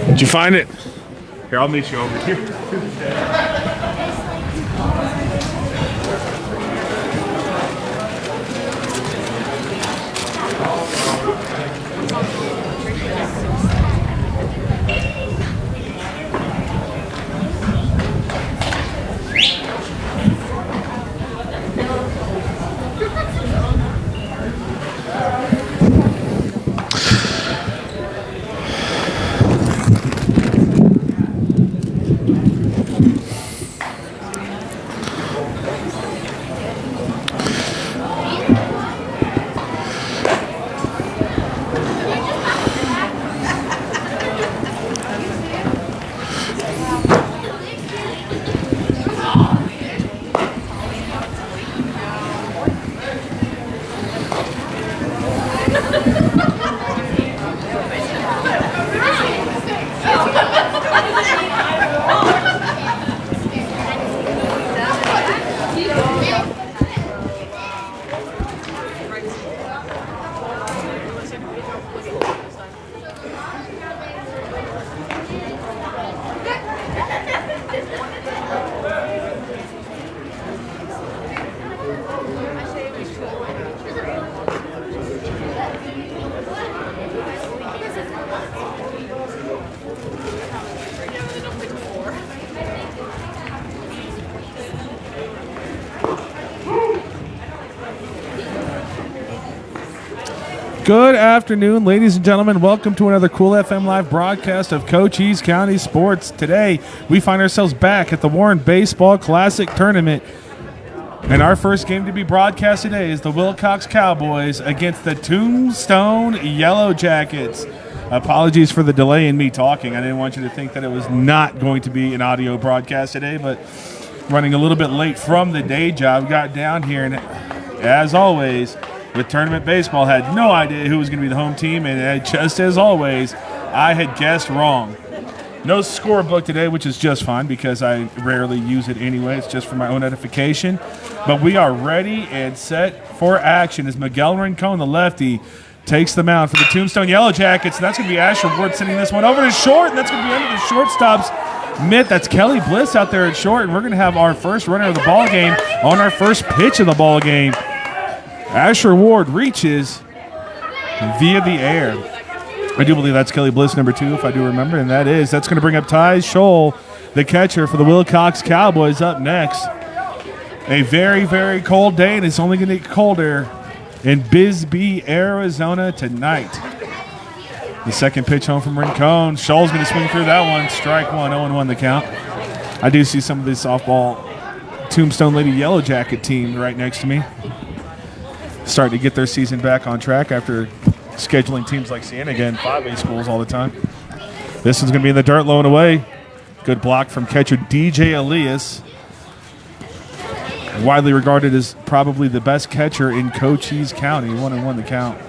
Did you find it? Here, I'll meet you over here. Good afternoon, ladies and gentlemen. Welcome to another Cool FM live broadcast of Cochise County Sports. Today, we find ourselves back at the Warren Baseball Classic Tournament. And our first game to be broadcast today is the Willcox Cowboys against the Tombstone Yellowjackets. Apologies for the delay in me talking. I didn't want you to think that it was not going to be an audio broadcast today, but running a little bit late from the day job. Got down here, and as always, with tournament baseball, had no idea who was going to be the home team, and just as always, I had guessed wrong. No scorebook today, which is just fine because I rarely use it anyway. It's just for my own edification. But we are ready and set for action as Miguel Rincon, the lefty, takes the mound for the Tombstone Yellowjackets. And that's going to be Asher Ward sending this one over to short, and that's going to be under the shortstop's mitt. That's Kelly Bliss out there at short, and we're going to have our first runner of the ball game on our first pitch of the ball game. Asher Ward reaches via the air. I do believe that's Kelly Bliss, number 2, if I do remember, and that's going to bring up Ty Scholl, the catcher for the Willcox Cowboys, up next. A very, very cold day, and it's only going to get colder in Bisbee, Arizona tonight. The second pitch home from Rincon. Scholl's going to swing through that one. Strike one, 0-1 the count. I do see some of the softball Tombstone Lady Yellowjacket team right next to me, starting to get their season back on track after scheduling teams like Siena in 5A schools all the time. This one's going to be in the dirt, low and away. Good block from catcher DJ Elias, widely regarded as probably the best catcher in Cochise County. 1-1 the count.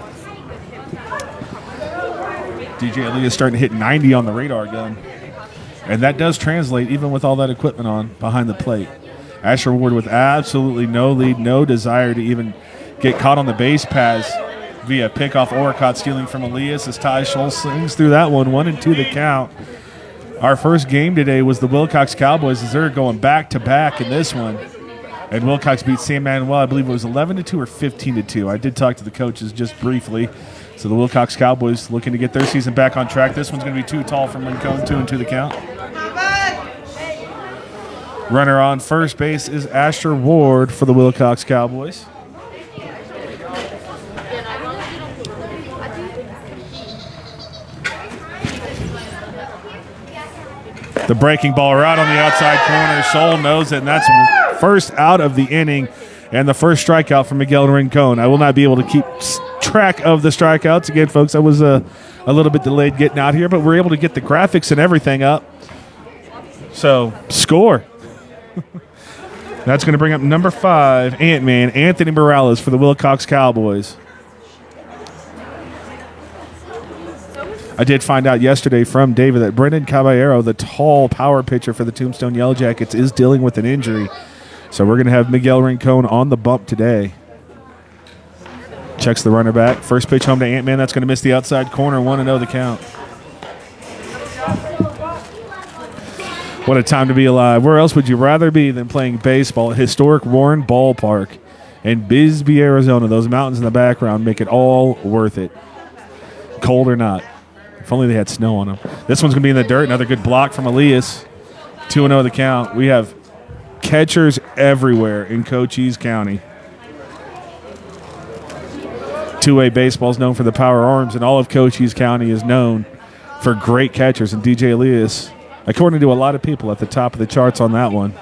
DJ Elias starting to hit 90 on the radar gun, and that does translate even with all that equipment on behind the plate. Asher Ward with absolutely no lead, no desire to even get caught on the base pass via pickoff or caught stealing from Elias as Ty Scholl slings through that one. 1-2 the count. Our first game today was the Willcox Cowboys as they're going back-to-back in this one. And Willcox beat San Manuel, I believe it was 11-2 or 15-2. I did talk to the coaches just briefly. So the Willcox Cowboys looking to get their season back on track. This one's going to be too tall from Rincon, 2-2 the count. Runner on first base is Asher Ward for the Willcox Cowboys. The breaking ball right on the outside corner. Scholl knows it, and that's first out of the inning and the first strikeout for Miguel Rincon. I will not be able to keep track of the strikeouts. Again, folks, I was a little bit delayed getting out here, but we're able to get the graphics and everything up. So, score. That's going to bring up number 5, Ant-Man, Anthony Morales for the Willcox Cowboys. I did find out yesterday from David that Brendan Caballero, the tall power pitcher for the Tombstone Yellowjackets, is dealing with an injury. So we're going to have Miguel Rincon on the bump today. Checks the runner back. First pitch home to Ant-Man. That's going to miss the outside corner. 1-0 the count. What a time to be alive. Where else would you rather be than playing baseball at historic Warren Ballpark in Bisbee, Arizona? Those mountains in the background make it all worth it. Cold or not. If only they had snow on them. This one's going to be in the dirt. Another good block from Elias. 2-0 the count. We have catchers everywhere in Cochise County. 2A baseball is known for the power arms, and all of Cochise County is known for great catchers. And DJ Elias, according to a lot of people, at the top of the charts on that one.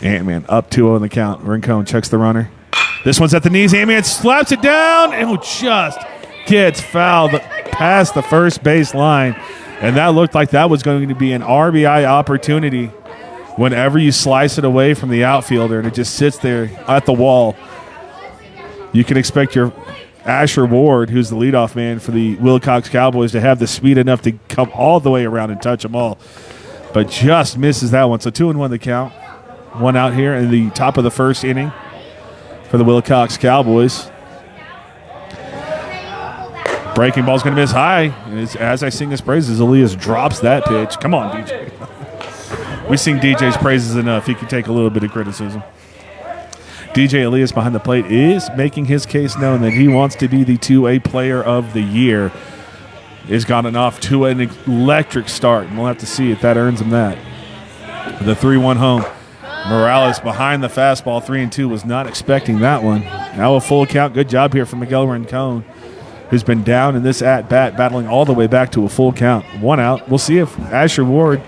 Ant-Man up 2-0 in the count. Rincon checks the runner. This one's at the knees. Ant-Man slaps it down and just gets fouled past the first base line. And that looked like that was going to be an RBI opportunity whenever you slice it away from the outfielder and it just sits there at the wall. You can expect your Asher Ward, who's the leadoff man for the Willcox Cowboys, to have the speed enough to come all the way around and touch them all. But just misses that one. So 2-1 the count. One out here in the top of the first inning for the Willcox Cowboys. Breaking ball's going to miss high. And as I sing his praises, Elias drops that pitch. Come on, DJ. We sing DJ's praises enough. He can take a little bit of criticism. DJ Elias behind the plate is making his case known that he wants to be the 2A player of the year. He's gotten off to an electric start, and we'll have to see if that earns him that. The 3-1 home. Morales behind the fastball, 3-2, was not expecting that one. Now a full count. Good job here from Miguel Rincon, who's been down in this at-bat, battling all the way back to a full count. One out. We'll see if Asher Ward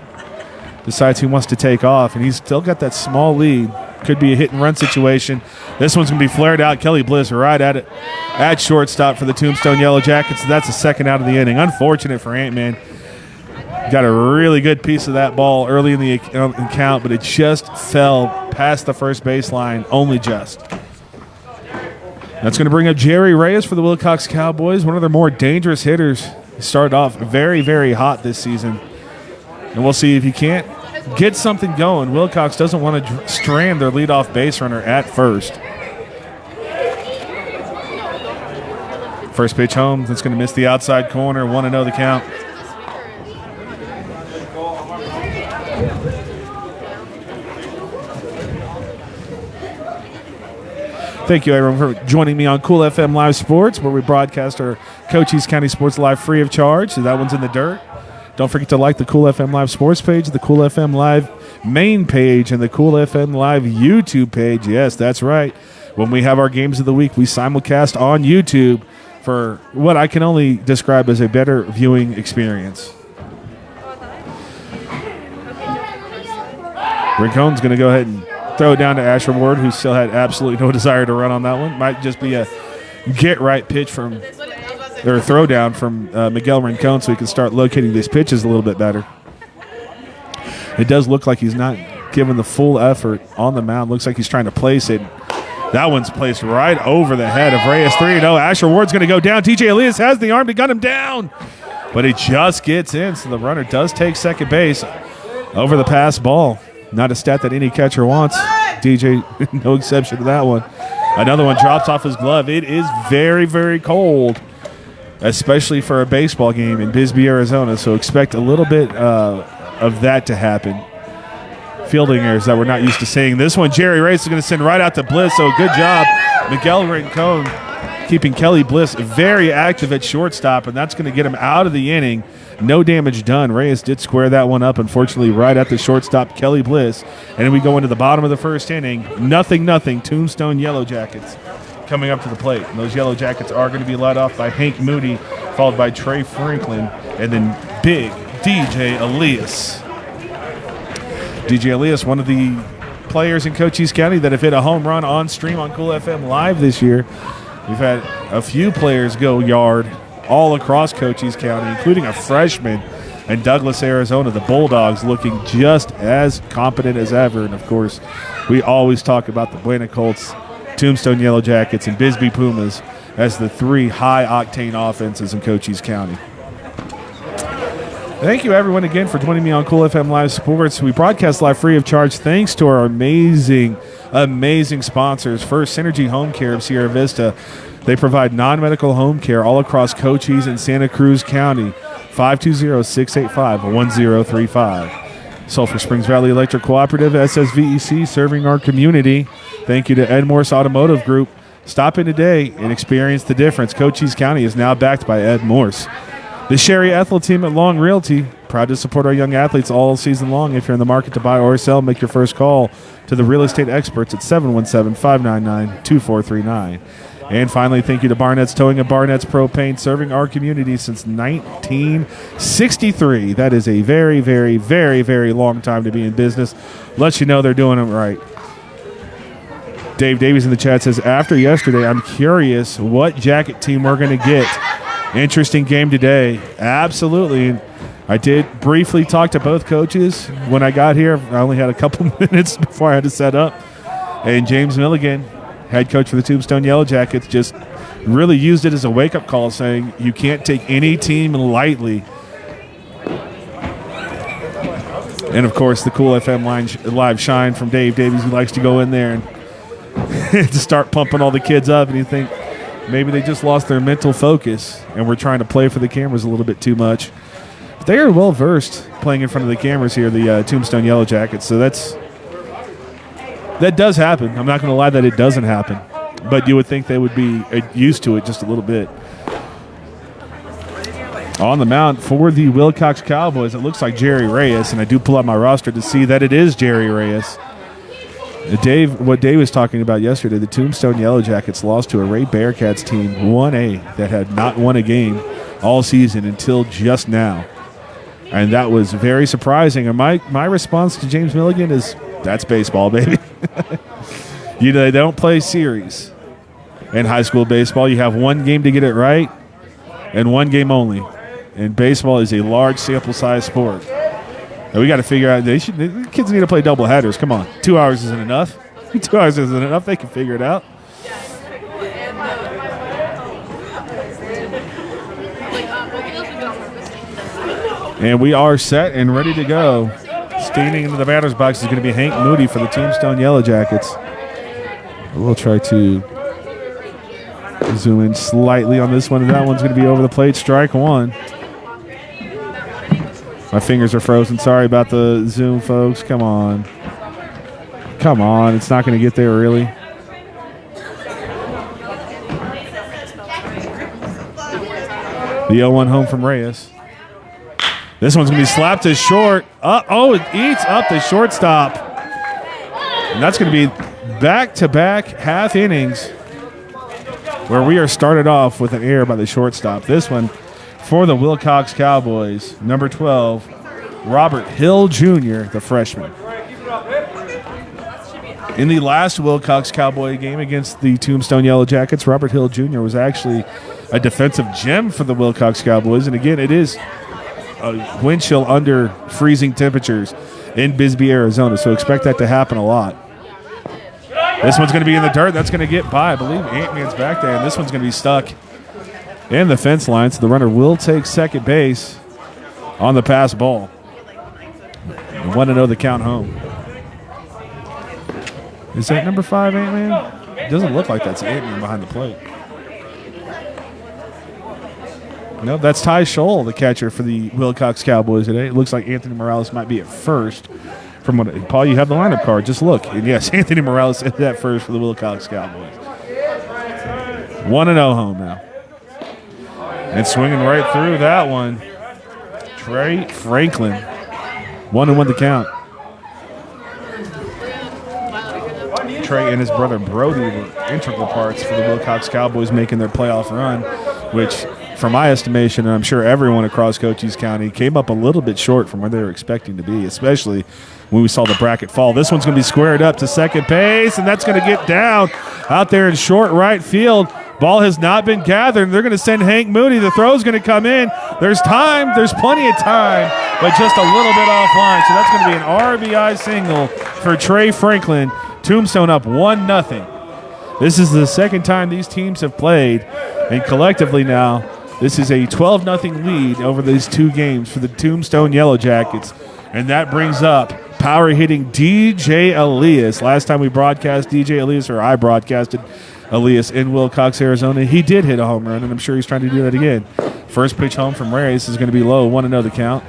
decides he wants to take off, and he's still got that small lead. Could be a hit-and-run situation. This one's going to be flared out. Kelly Bliss right at it at shortstop for the Tombstone Yellowjackets. So that's the second out of the inning. Unfortunate for Ant-Man. Got a really good piece of that ball early in the count, but it just fell past the first baseline, only just. That's going to bring up Jerry Reyes for the Willcox Cowboys, one of their more dangerous hitters. He started off very, very hot this season. And we'll see if he can't get something going. Willcox doesn't want to strand their leadoff base runner at first. First pitch home. That's going to miss the outside corner. 1-0 the count. Thank you, everyone, for joining me on Cool FM Live Sports, where we broadcast our Cochise County Sports Live free of charge. So that one's in the dirt. Don't forget to like the Cool FM Live Sports page, the Cool FM Live main page, and the Cool FM Live YouTube page. Yes, that's right. When we have our games of the week, we simulcast on YouTube for what I can only describe as a better viewing experience. Rincon's going to go ahead and throw it down to Asher Ward, who still had absolutely no desire to run on that one. Might just be a get-right pitch from, or a throw down from Miguel Rincon, so he can start locating these pitches a little bit better. It does look like he's not giving the full effort on the mound. Looks like he's trying to place it. That one's placed right over the head of Reyes. 3-0. Asher Ward's going to go down. DJ Elias has the arm to gun him down, but it just gets in, so the runner does take second base over the pass ball. Not a stat that any catcher wants. DJ, no exception to that one. Another one drops off his glove. It is very, very cold, especially for a baseball game in Bisbee, Arizona. So expect a little bit of that to happen. Fielding errors that we're not used to seeing. This one, Jerry Reyes is going to send right out to Bliss. So good job, Miguel Rincon, keeping Kelly Bliss very active at shortstop, and that's going to get him out of the inning. No damage done. Reyes did square that one up, unfortunately, right at the shortstop, Kelly Bliss. And then we go into the bottom of the first inning. 0-0, Tombstone Yellowjackets coming up to the plate. And those Yellowjackets are going to be led off by Hank Moody, followed by Trey Franklin and then big DJ Elias. DJ Elias, one of the players in Cochise County that have hit a home run on stream on Cool FM Live this year. We've had a few players go yard all across Cochise County, including a freshman in Douglas, Arizona. The Bulldogs looking just as competent as ever. And, of course, we always talk about the Buena Colts, Tombstone Yellowjackets, and Bisbee Pumas as the three high-octane offenses in Cochise County. Thank you, everyone, again for joining me on Cool FM Live Sports. We broadcast live free of charge thanks to our amazing, amazing sponsors. First, Synergy Home Care of Sierra Vista. They provide non-medical home care all across Cochise and Santa Cruz County. 520-685-1035. Sulphur Springs Valley Electric Cooperative, SSVEC, serving our community. Thank you to MORSE Automotive Group. Stop in today and experience the difference. Cochise County is now backed by Ed Morse. The Sherry Ethel team at Long Realty, proud to support our young athletes all season long. If you're in the market to buy or sell, make your first call to the real estate experts at 717-599-2439. And finally, thank you to Barnett's Towing and Barnett's Propane, serving our community since 1963. That is a very, very, very, very long time to be in business. Lets you know they're doing it right. Dave Davies in the chat says, after yesterday, I'm curious what jacket team we're going to get. Interesting game today. Absolutely. And I did briefly talk to both coaches when I got here. I only had a couple minutes before I had to set up. And James Milligan, head coach for the Tombstone Yellowjackets, just really used it as a wake-up call, saying you can't take any team lightly. And, of course, the Cool FM live shine from Dave Davies, who likes to go in there and to start pumping all the kids up, and you think maybe they just lost their mental focus and we're trying to play for the cameras a little bit too much. But they are well-versed playing in front of the cameras here, the Tombstone Yellowjackets, so that does happen. I'm not going to lie that it doesn't happen, but you would think they would be used to it just a little bit. On the mound for the Willcox Cowboys, it looks like Jerry Reyes, and I do pull out my roster to see that it is Jerry Reyes. What Dave was talking about yesterday, the Tombstone Yellowjackets lost to a Ray Bearcats team, 1A, that had not won a game all season until just now. And that was very surprising. And my response to James Milligan is, that's baseball, baby. They don't play series in high school baseball. You have one game to get it right and one game only. And baseball is a large sample size sport. And we got to figure out, the kids need to play double headers. Come on. 2 hours isn't enough. 2 hours isn't enough. They can figure it out. And we are set and ready to go. Standing into the batter's box is going to be Hank Moody for the Tombstone Yellowjackets. We'll try to zoom in slightly on this one, and that one's going to be over the plate. Strike one. My fingers are frozen. Sorry about the zoom, folks. Come on. Come on. It's not going to get there, really. The 0-1 home from Reyes. This one's going to be slapped to short. It eats up the shortstop. And that's going to be back-to-back half innings where we are started off with an error by the shortstop. This one for the Willcox Cowboys, number 12, Robert Hill Jr., the freshman. In the last Willcox Cowboy game against the Tombstone Yellowjackets, Robert Hill Jr. was actually a defensive gem for the Willcox Cowboys. And again, it is a wind chill under freezing temperatures in Bisbee, Arizona, so expect that to happen a lot. This one's going to be in the dirt. That's going to get by. I believe Ant-Man's back there, and this one's going to be stuck in the fence line, so the runner will take second base on the pass ball. 1-0 the count home. Is that number 5, Ant-Man? It doesn't look like that's Ant-Man behind the plate. No, that's Ty Scholl, the catcher for the Willcox Cowboys today. It looks like Anthony Morales might be at first. From what, Paul, you have the lineup card. Just look. And yes, Anthony Morales is at first for the Willcox Cowboys. 1-0 home now. And swinging right through that one, Trey Franklin. 1-1 the count. Trey and his brother Brody were integral parts for the Willcox Cowboys making their playoff run, which from my estimation, and I'm sure everyone across Cochise County, came up a little bit short from where they were expecting to be, especially when we saw the bracket fall. This one's going to be squared up to second base, and that's going to get down out there in short right field. Ball has not been gathered. They're going to send Hank Mooney. The throw's going to come in. There's time. There's plenty of time, but just a little bit offline. So that's going to be an RBI single for Trey Franklin. Tombstone up 1-0. This is the second time these teams have played, and collectively now, this is a 12-0 lead over these two games for the Tombstone Yellowjackets, and that brings up power hitting DJ Elias. Last time we broadcast DJ Elias, or I broadcasted Elias in Willcox, Arizona, he did hit a home run, and I'm sure he's trying to do that again. First pitch home from Reyes is going to be low, 1-0 the count.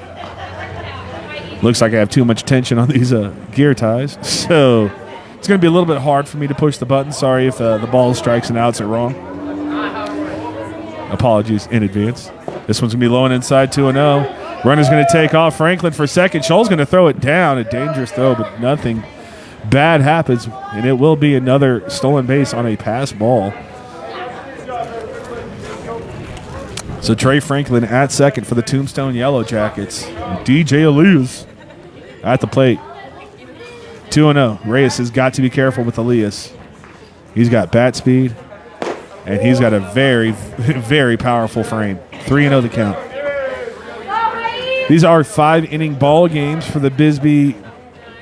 Looks like I have too much tension on these gear ties, so it's going to be a little bit hard for me to push the button. Sorry if the ball strikes and outs it wrong. Apologies in advance. This one's going to be low and inside, 2-0. Runner's going to take off. Franklin for second. Scholl's going to throw it down. A dangerous throw, but nothing bad happens, and it will be another stolen base on a pass ball. So Trey Franklin at second for the Tombstone Yellowjackets. DJ Elias at the plate. 2-0. Reyes has got to be careful with Elias. He's got bat speed, and he's got a very, very powerful frame. 3-0 the count. These are 5-inning ball games for the Bisbee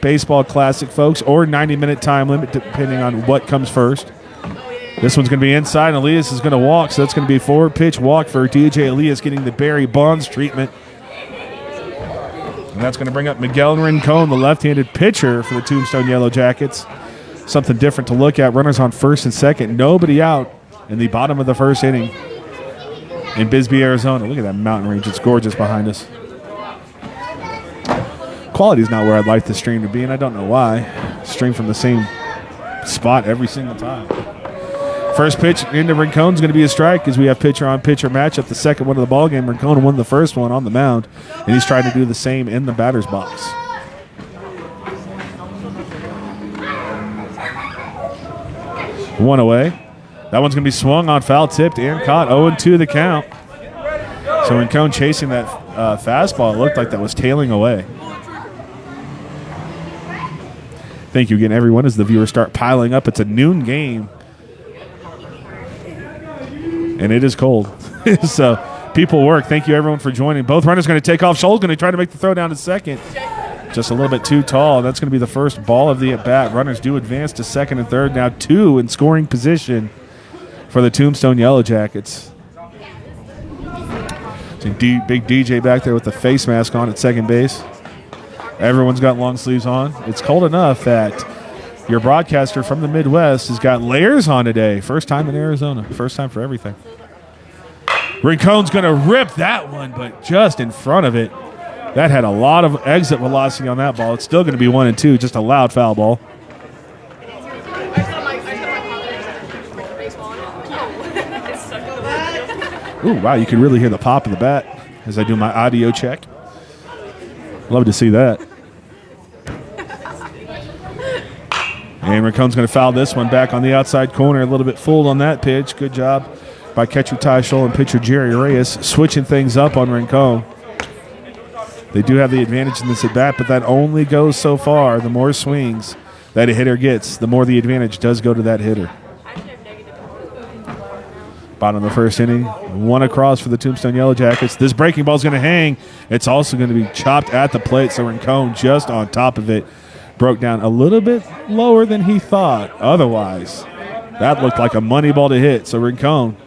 Baseball Classic, folks, or 90-minute time limit, depending on what comes first. This one's going to be inside, and Elias is going to walk, so that's going to be a forward-pitch walk for DJ Elias, getting the Barry Bonds treatment. And that's going to bring up Miguel Rincon, the left-handed pitcher for the Tombstone Yellowjackets. Something different to look at. Runners on first and second. Nobody out in the bottom of the first inning in Bisbee, Arizona. Look at that mountain range. It's gorgeous behind us. Quality's not where I'd like the stream to be, and I don't know why. Stream from the same spot every single time. First pitch into Rincon's going to be a strike because we have pitcher-on-pitcher matchup. The second one of the ball game, Rincon won the first one on the mound, and he's trying to do the same in the batter's box. One away. That one's going to be swung on, foul tipped and caught. 0-2 the count. So Rincon chasing that fastball. It looked like that was tailing away. Thank you again, everyone, as the viewers start piling up. It's a noon game, and it is cold. So people work. Thank you, everyone, for joining. Both runners going to take off. Scholl's going to try to make the throw down to second. Just a little bit too tall. That's going to be the first ball of the at-bat. Runners do advance to second and third. Now 2 in scoring position for the Tombstone Yellowjackets. Big DJ back there with the face mask on at second base. Everyone's got long sleeves on. It's cold enough that your broadcaster from the Midwest has got layers on today. First time in Arizona. First time for everything. Rincon's going to rip that one, but just in front of it. That had a lot of exit velocity on that ball. It's still going to be 1-2, just a loud foul ball. Ooh, wow, you can really hear the pop of the bat as I do my audio check. Love to see that. And Rincon's going to foul this one back on the outside corner. A little bit fooled on that pitch. Good job by catcher Ty Scholl and pitcher Jerry Reyes switching things up on Rincon. They do have the advantage in this at-bat, but that only goes so far. The more swings that a hitter gets, the more the advantage does go to that hitter. Bottom of the first inning, one across for the Tombstone Yellowjackets. This breaking ball is going to hang. It's also going to be chopped at the plate, so Rincon just on top of it. Broke down a little bit lower than he thought. Otherwise, that looked like a money ball to hit. So Rincon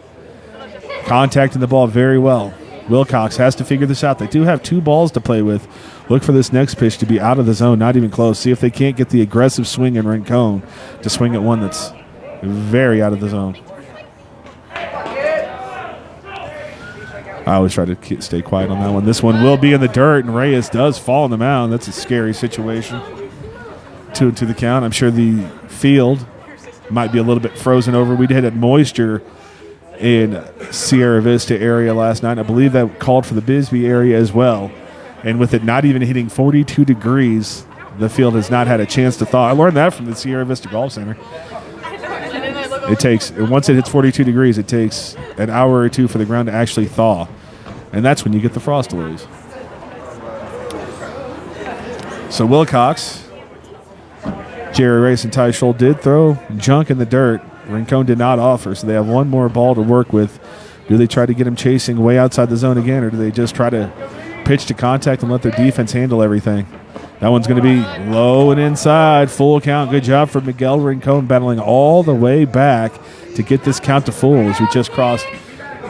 contacting the ball very well. Willcox has to figure this out. They do have 2 balls to play with. Look for this next pitch to be out of the zone, not even close. See if they can't get the aggressive swing in Rincon to swing at one that's very out of the zone. I always try to stay quiet on that one. This one will be in the dirt, and Reyes does fall on the mound. That's a scary situation. 2-2 the count. I'm sure the field might be a little bit frozen over. We did have moisture in Sierra Vista area last night. I believe that called for the Bisbee area as well. And with it not even hitting 42 degrees, the field has not had a chance to thaw. I learned that from the Sierra Vista Golf Center. It takes, once it hits 42 degrees, it takes an hour or two for the ground to actually thaw. And that's when you get the frost delays. So Willcox, Jerry Reyes, and Ty Scholl did throw junk in the dirt. Rincon did not offer, so they have one more ball to work with. Do they try to get him chasing way outside the zone again, or do they just try to pitch to contact and let their defense handle everything? That one's going to be low and inside. Full count. Good job for Miguel Rincon battling all the way back to get this count to full as we just crossed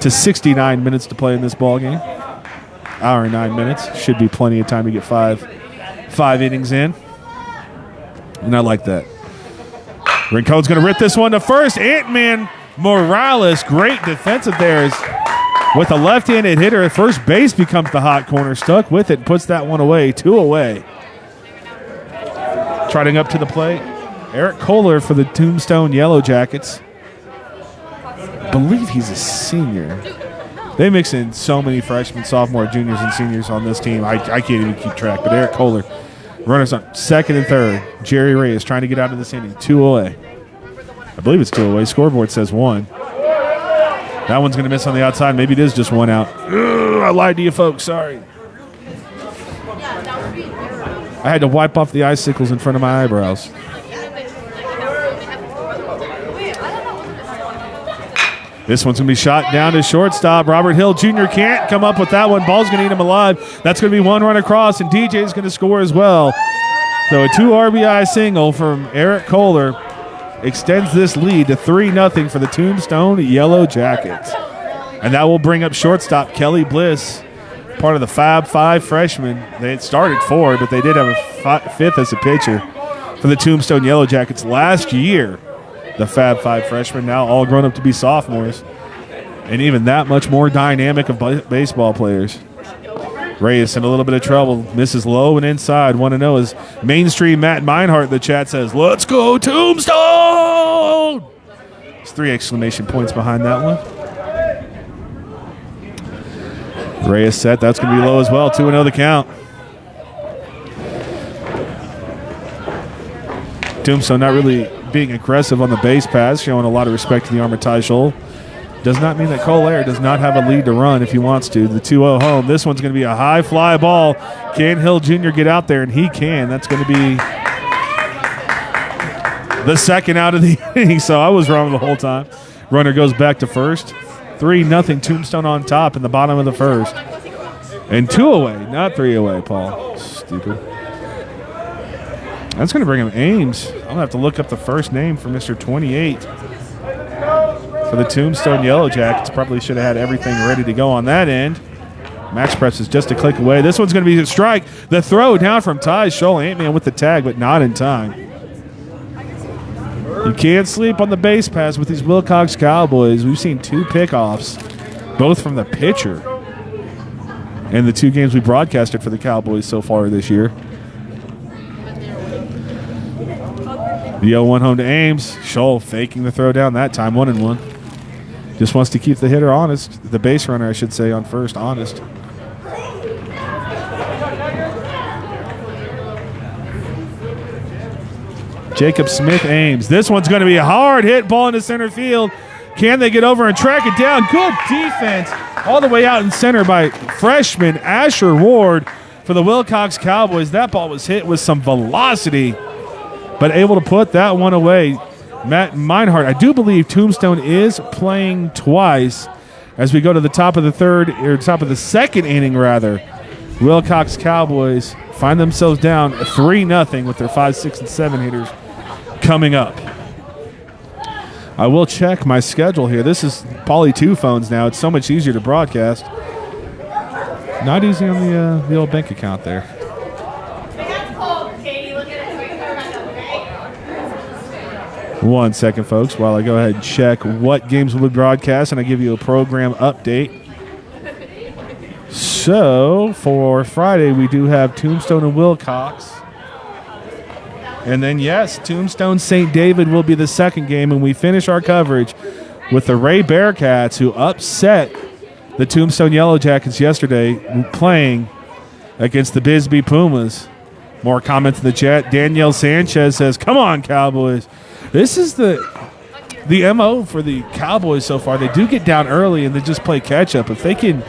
to 69 minutes to play in this ball game. Hour and 9 minutes. Should be plenty of time to get five innings in. And I like that. Rincon's going to rip this one to first. Ant-Man Morales, great defensive there. With a left-handed hitter at first base becomes the hot corner. Stuck with it and puts that one away. 2 away. Trotting up to the plate, Eric Kohler for the Tombstone Yellowjackets. I believe he's a senior. They mix in so many freshmen, sophomore, juniors, and seniors on this team. I can't even keep track. But Eric Kohler, runners on second and third. Jerry Reyes trying to get out of this inning. 2 away. I believe it's 2 away. Scoreboard says 1. That one's going to miss on the outside. Maybe it is just 1 out. Ugh, I lied to you folks. Sorry. I had to wipe off the icicles in front of my eyebrows. This one's going to be shot down to shortstop. Robert Hill Jr. can't come up with that one. Ball's going to eat him alive. That's going to be 1 run across, and DJ's going to score as well. So a 2 RBI single from Eric Kohler extends this lead to 3-0 for the Tombstone Yellowjackets. And that will bring up shortstop Kelly Bliss, part of the Fab Five freshmen. They had started 4, but they did have a 5th as a pitcher for the Tombstone Yellowjackets last year. The Fab Five freshmen now all grown up to be sophomores, and even that much more dynamic of baseball players. Reyes in a little bit of trouble. Misses low and inside. 1-0 is mainstream Matt Meinhardt in the chat says, "Let's go Tombstone!" There's 3 exclamation points behind that one. Reyes set. That's going to be low as well. 2-0 the count. Tombstone not really being aggressive on the base pass, showing a lot of respect to the arm of Ty Scholl. Does not mean that Cole does not have a lead to run if he wants to. The 2-0 home. This one's going to be a high fly ball. Can Hill Jr. get out there? And he can. That's going to be the second out of the inning. So I was wrong the whole time. Runner goes back to first. 3-0 Tombstone on top in the bottom of the first. And 2 away, not 3 away, Paul. Stupid. That's going to bring him Ames. I'm going to have to look up the first name for Mr. 28 for the Tombstone Yellowjackets. Probably should have had everything ready to go on that end. Max Press is just a click away. This one's going to be a strike. The throw down from Ty Scholl. Ant-Man with the tag, but not in time. You can't sleep on the base pass with these Willcox Cowboys. We've seen 2 pickoffs, both from the pitcher in the 2 games we broadcasted for the Cowboys so far this year. The 0-1 home to Ames. Scholl faking the throw down that time, 1-1. Just wants to keep the hitter honest. The base runner, I should say, on first, honest. Jacob Smith Ames. This one's going to be a hard hit ball into center field. Can they get over and track it down? Good defense all the way out in center by freshman Asher Ward for the Willcox Cowboys. That ball was hit with some velocity, but able to put that one away. Matt Meinhardt, I do believe Tombstone is playing twice as we go to the top of the third, or top of the second inning, rather. Willcox Cowboys find themselves down 3-0 with their 5, 6, and 7 hitters coming up. I will check my schedule here. This is Poly 2 phones now. It's so much easier to broadcast. Not easy on the old bank account there. One second, folks, while I go ahead and check what games will be broadcast, and I give you a program update. So, for Friday, we do have Tombstone and Willcox. And then, yes, Tombstone St. David will be the second game, and we finish our coverage with the Ray Bearcats, who upset the Tombstone Yellowjackets yesterday, playing against the Bisbee Pumas. More comments in the chat. Danielle Sanchez says, "Come on, Cowboys." This is the the MO for the Cowboys so far. They do get down early and they just play catch-up. If they can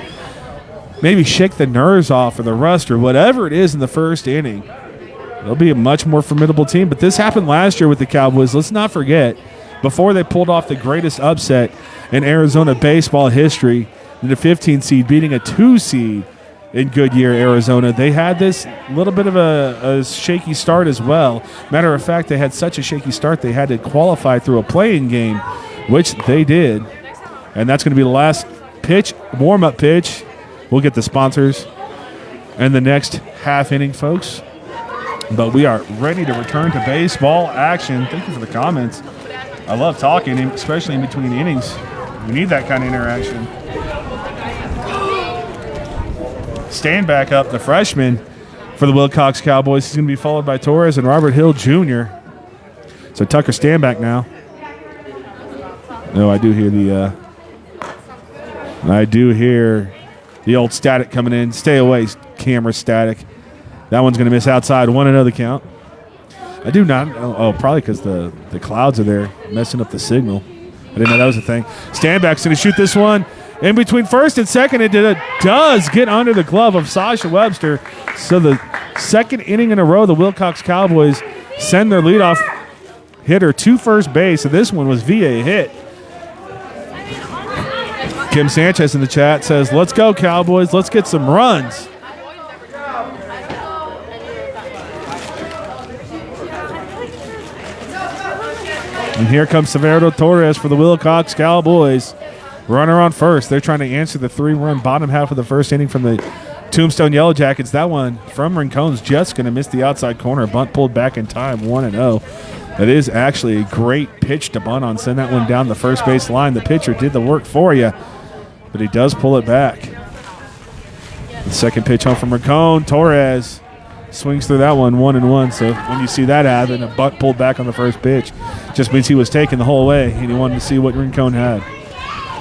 maybe shake the nerves off or the rust or whatever it is in the first inning, they'll be a much more formidable team. But this happened last year with the Cowboys. Let's not forget, before they pulled off the greatest upset in Arizona baseball history, the 15 seed beating a 2 seed in Goodyear, Arizona. They had this little bit of a shaky start as well. Matter of fact, they had such a shaky start they had to qualify through a play-in game, which they did. And that's going to be the last pitch, warm-up pitch. We'll get the sponsors and the next half inning, folks. But we are ready to return to baseball action. Thank you for the comments. I love talking, especially in between innings. We need that kind of interaction. Stand back up, the freshman for the Willcox Cowboys. He's going to be followed by Torres and Robert Hill Jr. So Tucker Stanback now. No, I do hear the old static coming in. Stay away, camera static. That one's going to miss outside. 1-0 the count. I do not. Oh, probably because the clouds are there messing up the signal. I didn't know that was a thing. Stanback's going to shoot this one. In between first and second, it does get under the glove of Sasha Webster. So the second inning in a row, the Willcox Cowboys send their leadoff hitter to first base, and this one was via hit. Kim Sanchez in the chat says, let's go, Cowboys. Let's get some runs. And here comes Severino Torres for the Willcox Cowboys. Runner on first. They're trying to answer the 3-run bottom half of the first inning from the Tombstone Yellowjackets. That one from Rincon's just going to miss the outside corner. Bunt pulled back in time, 1-0. That is actually a great pitch to bunt on. Send that one down the first base line. The pitcher did the work for you, but he does pull it back. The second pitch home from Rincon. Torres swings through that one, 1-1. So when you see that happen, a bunt pulled back on the first pitch, just means he was taken the whole way, and he wanted to see what Rincon had.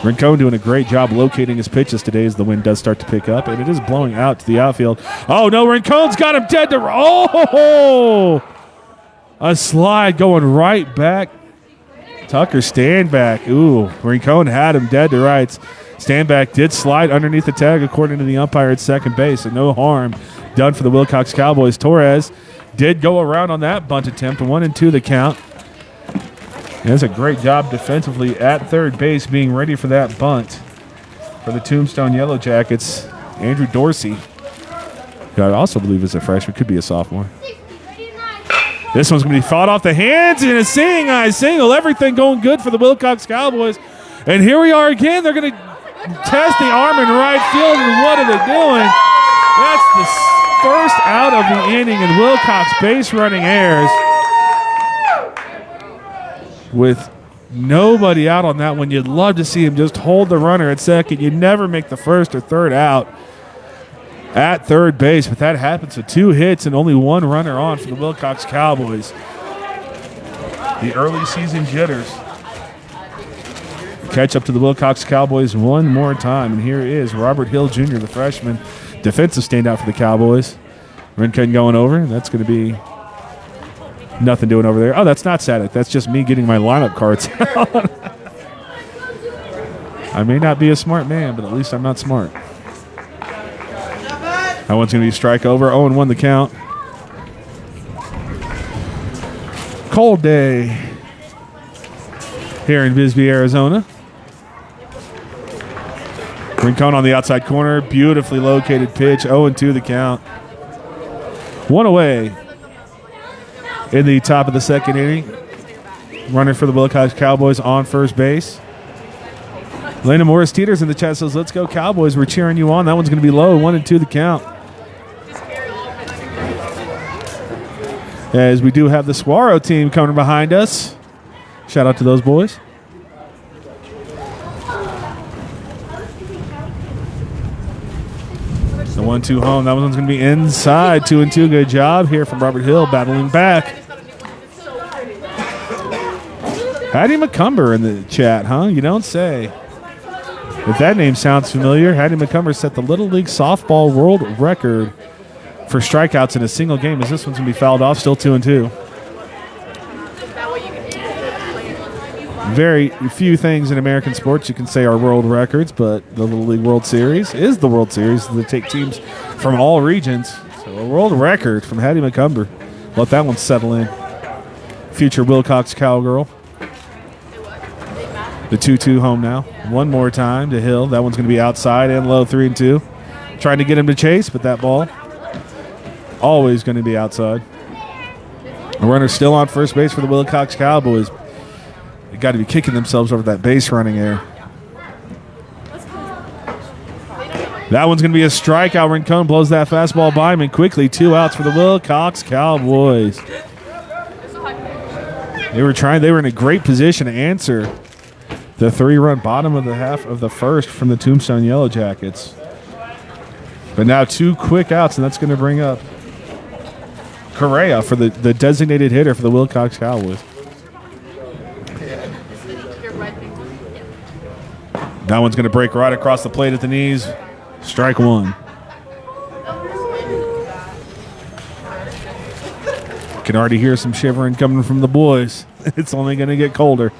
Rincon doing a great job locating his pitches today as the wind does start to pick up, and it is blowing out to the outfield. Oh, no, Rincon's got him dead to – oh! A slide going right back. Tucker Stanback. Ooh, Rincon had him dead to rights. Stanback did slide underneath the tag according to the umpire at second base, and no harm done for the Willcox Cowboys. Torres did go around on that bunt attempt, 1-2 the count. And that's a great job defensively at third base, being ready for that bunt for the Tombstone Yellowjackets. Andrew Dorsey, who I also believe is a freshman, could be a sophomore. This one's going to be fought off the hands and a seeing eye single. Everything going good for the Willcox Cowboys. And here we are again. They're going to test the arm in right field, and what are they doing? That's the first out of the inning, and Willcox base running errors. With nobody out on that one, you'd love to see him just hold the runner at second. You never make the first or third out at third base, but that happens with 2 hits and only 1 runner on for the Willcox Cowboys. The early season jitters catch up to the Willcox Cowboys one more time, and here is Robert Hill Jr., the freshman, defensive standout for the Cowboys. Rincon going over. That's going to be nothing doing over there. Oh, that's not static. That's just me getting my lineup cards out. I may not be a smart man, but at least I'm not smart. That one's going to be strike over. 0-1 the count. Cold day here in Bisbee, Arizona. Rincon on the outside corner. Beautifully located pitch. 0-2 the count. 1 away in the top of the second inning. Runner for the Willcox Cowboys on first base. Lena Morris Teeters in the chat says, let's go Cowboys. We're cheering you on. That one's going to be low. 1-2 the count. As we do have the Saguaro team coming behind us. Shout out to those boys. The 1-2 home. That one's going to be inside. 2-2. Good job here from Robert Hill battling back. Hattie McCumber in the chat, huh? You don't say. If that name sounds familiar, Hattie McCumber set the Little League Softball World Record for strikeouts in a single game, as this one's going to be fouled off. Still 2-2. Very few things in American sports you can say are world records, but the Little League World Series is the World Series that take teams from all regions. So a world record from Hattie McCumber. Let that one settle in. Future Willcox Cowgirl. The 2-2 home now. One more time to Hill. That one's going to be outside and low, 3-2. Trying to get him to chase, but that ball always going to be outside. A runner still on first base for the Willcox Cowboys. They got to be kicking themselves over that base running error. That one's going to be a strikeout. Rincon blows that fastball by him, and quickly 2 outs for the Willcox Cowboys. They were in a great position to answer the 3-run bottom of the half of the first from the Tombstone Yellowjackets. But now 2 quick outs, and that's going to bring up Correa for the designated hitter for the Willcox Cowboys. That one's going to break right across the plate at the knees. Strike 1. Can already hear some shivering coming from the boys. It's only going to get colder.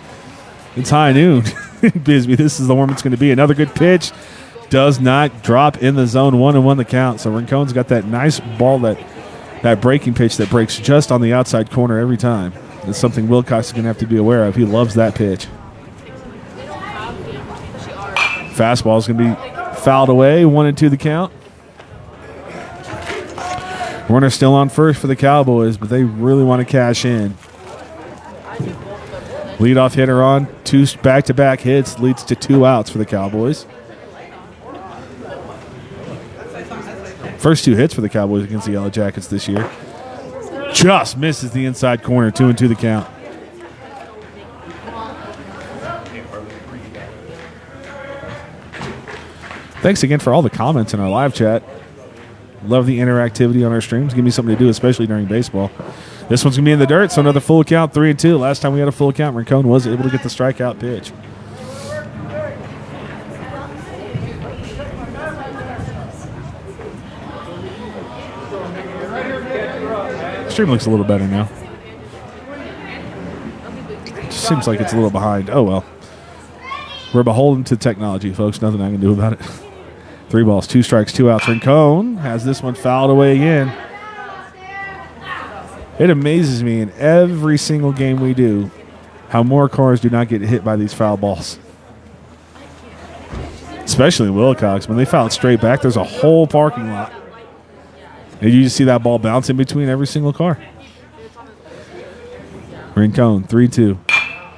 It's high noon in Bisbee. This is the warm it's going to be. Another good pitch. Does not drop in the zone. 1-1 the count. So Rincon's got that nice ball, that breaking pitch that breaks just on the outside corner every time. That's something Willcox is going to have to be aware of. He loves that pitch. Fastball is going to be fouled away. 1-2 the count. Runner still on first for the Cowboys, but they really want to cash in. Leadoff hitter on. 2 back-to-back hits leads to 2 outs for the Cowboys. First 2 hits for the Cowboys against the Yellowjackets this year. Just misses the inside corner. 2-2 the count. Thanks again for all the comments in our live chat. Love the interactivity on our streams. Give me something to do, especially during baseball. This one's going to be in the dirt, so another full count, 3-2. Last time we had a full count, Rincon was able to get the strikeout pitch. Stream looks a little better now. Just seems like it's a little behind. Oh, well. We're beholden to technology, folks. Nothing I can do about it. 3 balls, 2 strikes, 2 outs. Rincon has this one fouled away again. It amazes me in every single game we do how more cars do not get hit by these foul balls. Especially in Willcox. When they foul it straight back, there's a whole parking lot. And you just see that ball bounce in between every single car. Rincon, 3-2.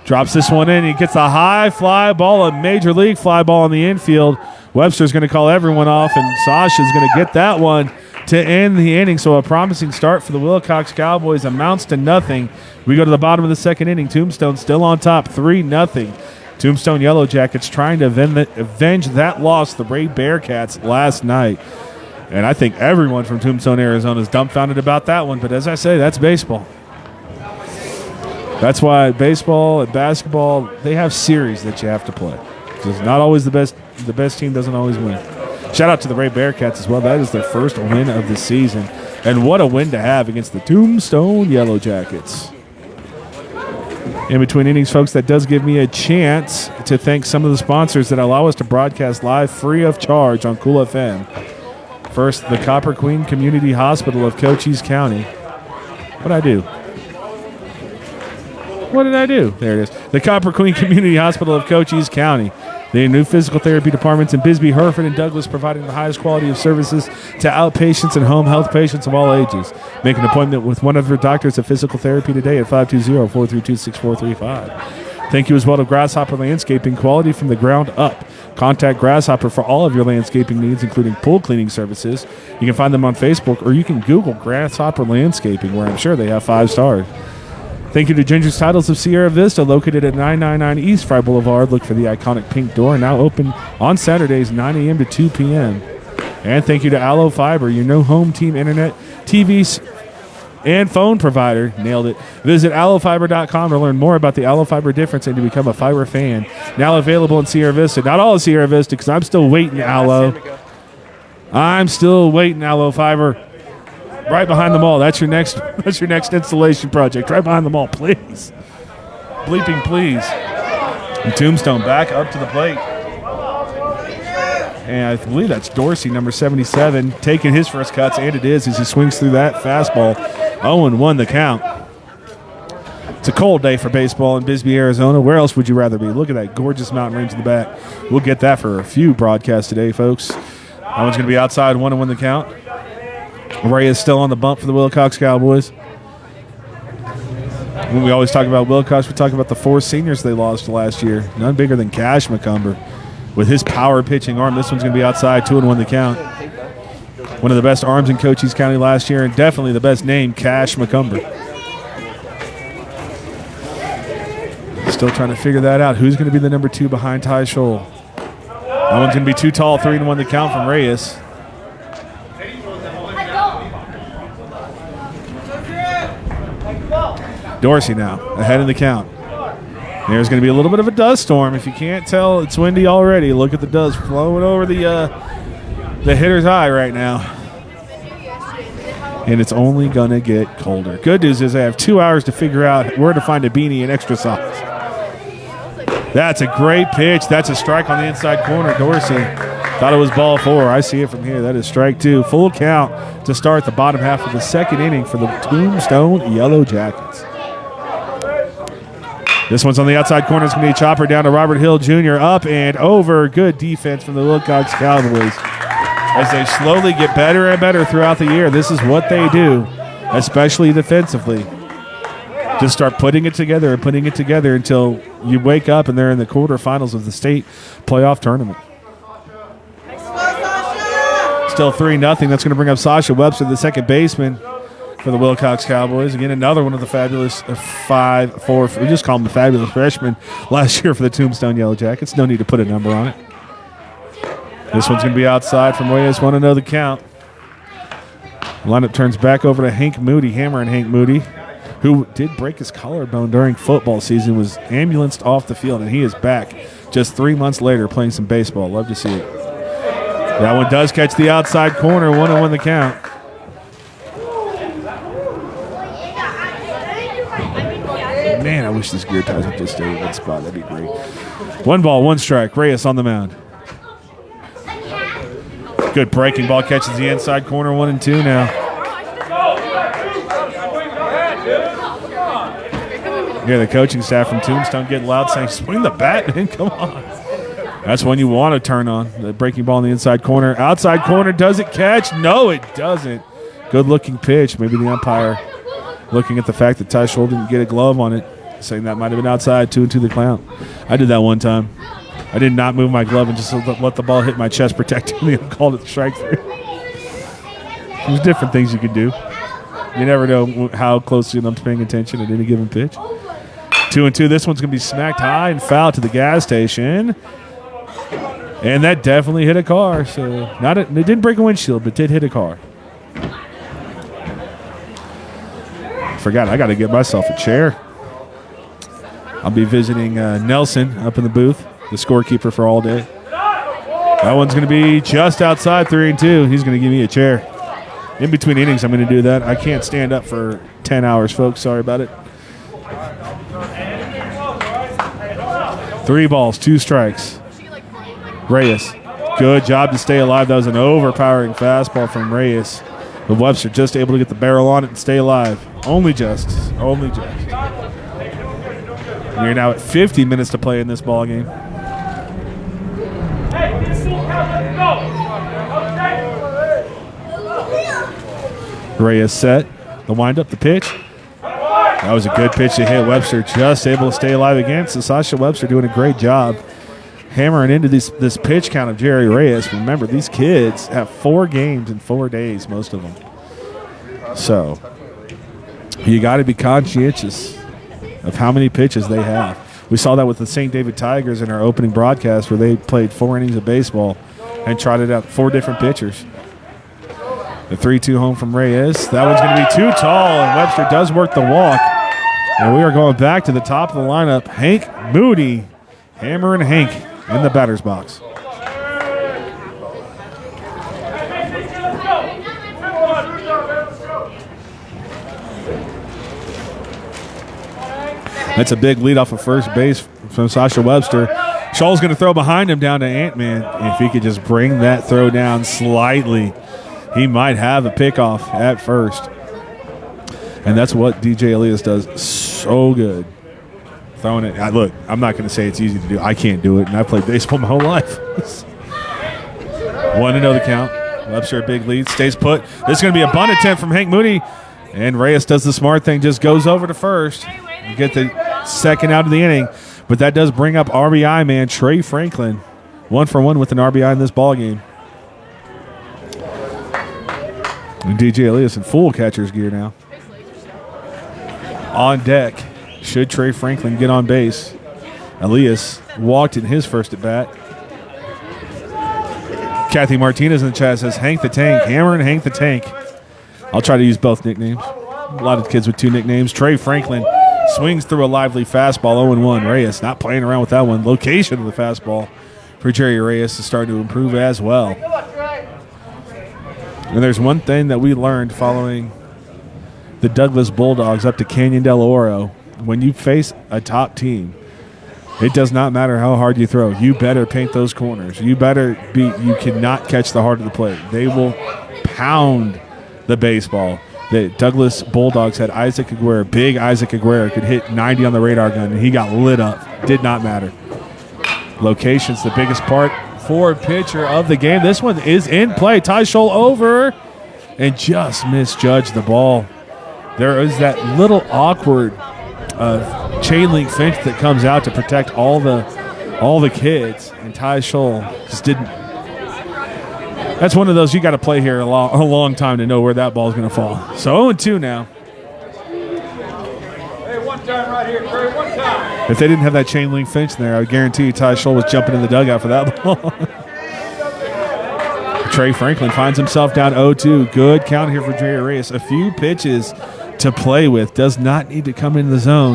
Drops this one in. He gets a high fly ball, a major league fly ball in the infield. Webster's going to call everyone off, and Sasha's going to get that one to end the inning. So a promising start for the Willcox Cowboys amounts to nothing. We go to the bottom of the second inning. Tombstone still on top, 3-0. Tombstone Yellowjackets trying to avenge that loss, the Ray Bearcats, last night. And I think everyone from Tombstone, Arizona is dumbfounded about that one. But as I say, that's baseball. That's why baseball and basketball, they have series that you have to play. It's not always the best. The best team doesn't always win. Shout out to the Ray Bearcats as well. That is their first win of the season. And what a win to have against the Tombstone Yellowjackets. In between innings, folks, that does give me a chance to thank some of the sponsors that allow us to broadcast live free of charge on Cool FM. First, the Copper Queen Community Hospital of Cochise County. What'd I do? What did I do? There it is. The Copper Queen Community Hospital of Cochise County. They have new physical therapy departments in Bisbee, Hereford, and Douglas, providing the highest quality of services to outpatients and home health patients of all ages. Make an appointment with one of their doctors of physical therapy today at 520-432-6435. Thank you as well to Grasshopper Landscaping, quality from the ground up. Contact Grasshopper for all of your landscaping needs, including pool cleaning services. You can find them on Facebook, or you can Google Grasshopper Landscaping, where I'm sure they have 5 stars. Thank you to Ginger's Titles of Sierra Vista, located at 999 East Fry Boulevard. Look for the iconic pink door, now open on Saturdays, 9 a.m. to 2 p.m. And thank you to Allo Fiber, your new home team internet, TVs, and phone provider. Nailed it. Visit allofiber.com to learn more about the Allo Fiber difference and to become a fiber fan. Now available in Sierra Vista. Not all of Sierra Vista, because I'm still waiting, Allo. I'm still waiting, Allo Fiber. Right behind the mall. That's your next installation project. Right behind the mall, please. Bleeping, please. And Tombstone back up to the plate. And I believe that's Dorsey, number 77, taking his first cuts, and it is as he swings through that fastball. 0-1 the count. It's a cold day for baseball in Bisbee, Arizona. Where else would you rather be? Look at that gorgeous mountain range in the back. We'll get that for a few broadcasts today, folks. That one's going to be outside, 1-1 the count. Ray is still on the bump for the Willcox Cowboys. When we always talk about Willcox, we talk about the 4 seniors they lost last year. None bigger than Cash McCumber. With his power pitching arm, this one's going to be outside, 2-1 the count. One of the best arms in Cochise County last year, and definitely the best name, Cash McCumber. Still trying to figure that out. Who's going to be the number 2 behind Ty Scholl? That one's going to be too tall, 3-1 the count from Reyes. Dorsey now, ahead in the count. There's going to be a little bit of a dust storm. If you can't tell, it's windy already. Look at the dust flowing over the hitter's eye right now. And it's only going to get colder. Good news is I have 2 hours to figure out where to find a beanie and extra socks. That's a great pitch. That's a strike on the inside corner. Dorsey thought it was ball 4. I see it from here. That is strike 2. Full count to start the bottom half of the second inning for the Tombstone Yellowjackets. This one's on the outside corner. It's going to be a chopper down to Robert Hill Jr. Up and over. Good defense from the Willcox Cowboys. As they slowly get better and better throughout the year, this is what they do, especially defensively. Just start putting it together and putting it together until you wake up and they're in the quarterfinals of the state playoff tournament. Still 3-0. That's going to bring up Sasha Webster, the second baseman for the Willcox Cowboys. Again, another one of the fabulous 5-4. We just call them the fabulous freshmen last year for the Tombstone Yellowjackets. No need to put a number on it. This one's going to be outside from Reyes. Want to know the count. Lineup turns back over to Hank Moody, Hammer and Hank Moody, who did break his collarbone during football season, was ambulanced off the field, and he is back just 3 months later playing some baseball. Love to see it. That one does catch the outside corner, 1-1 the count. Man, I wish these gear ties would just stay in one spot. That'd be great. 1 ball, 1 strike. Reyes on the mound. Good breaking ball, catches the inside corner, 1-2 now. Yeah, the coaching staff from Tombstone getting loud saying, swing the bat, man, come on. That's one you want to turn on. The breaking ball in the inside corner. Outside corner, does it catch? No, it doesn't. Good looking pitch. Maybe the umpire looking at the fact that Ty Scholl didn't get a glove on it, saying that might have been outside, 2-2 the count. I did that one time. I did not move my glove and just let the ball hit my chest, protecting me, and called it strike 3. There's different things you can do. You never know how closely I'm paying attention at any given pitch. 2-2. This one's going to be smacked high and foul to the gas station. And that definitely hit a car. So it didn't break a windshield, but did hit a car. Forgot I got to get myself a chair. I'll be visiting Nelson up in the booth, the scorekeeper for all day. That one's going to be just outside 3-2. He's going to give me a chair. In between innings, I'm going to do that. I can't stand up for 10 hours, folks. Sorry about it. 3 balls, 2 strikes. Reyes, good job to stay alive. That was an overpowering fastball from Reyes. But Webster just able to get the barrel on it and stay alive. Only just. Only just. We're now at 50 minutes to play in this ball game. Reyes set. The windup, the pitch. That was a good pitch to hit. Webster just able to stay alive again. So Sasha Webster doing a great job hammering into this pitch count of Jerry Reyes. Remember, these kids have 4 games in 4 days, most of them. So you got to be conscientious of how many pitches they have. We saw that with the St. David Tigers in our opening broadcast, where they played 4 innings of baseball and trotted out 4 different pitchers. The 3-2 home from Reyes. That one's going to be too tall, and Webster does work the walk. And we are going back to the top of the lineup. Hank Moody, Hammer and Hank in the batter's box. That's a big lead off of first base from Sasha Webster. Scholl's going to throw behind him down to Ant-Man. If he could just bring that throw down slightly, he might have a pickoff at first. And that's what DJ Elias does so good. Throwing it. Look, I'm not going to say it's easy to do. I can't do it, and I've played baseball my whole life. 1-0 the count. Webster a big lead. Stays put. This is going to be a bunt attempt from Hank Mooney. And Reyes does the smart thing, just goes over to first. You get the second out of the inning. But that does bring up RBI man Trey Franklin. 1 for 1 with an RBI in this ballgame. And DJ Elias in full catcher's gear now. On deck, should Trey Franklin get on base. Elias walked in his first at bat. Kathy Martinez in the chat says, Hank the Tank, Hammer and Hank the Tank. I'll try to use both nicknames. A lot of kids with 2 nicknames. Trey Franklin swings through a lively fastball, 0-1. Reyes not playing around with that one. Location of the fastball for Jerry Reyes is starting to improve as well. And there's one thing that we learned following the Douglas Bulldogs up to Canyon del Oro. When you face a top team, it does not matter how hard you throw. You better paint those corners. You cannot catch the heart of the plate. They will pound the baseball. The Douglas Bulldogs had Isaac Aguirre. Big Isaac Aguirre could hit 90 on the radar gun, and he got lit up. Did not matter. Location's the biggest part for pitcher of the game. This one is in play. Ty Scholl over and just misjudged the ball. There is that little awkward chain link fence that comes out to protect all the kids, and Ty Scholl just didn't. That's one of those you got to play here a long time to know where that ball is going to fall. So 0-2 now. Hey, one time right here, Trey, one time. If they didn't have that chain link fence there, I would guarantee you Ty Scholl was jumping in the dugout for that ball. Trey Franklin finds himself down 0-2. Good count here for Jerry Reyes. A few pitches to play with. Does not need to come into the zone.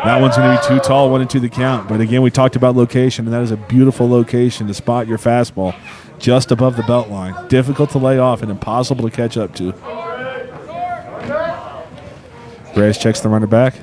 That one's going to be too tall, 1-2 the count. But again, we talked about location, and that is a beautiful location to spot your fastball just above the belt line. Difficult to lay off and impossible to catch up to. Reyes checks the runner back.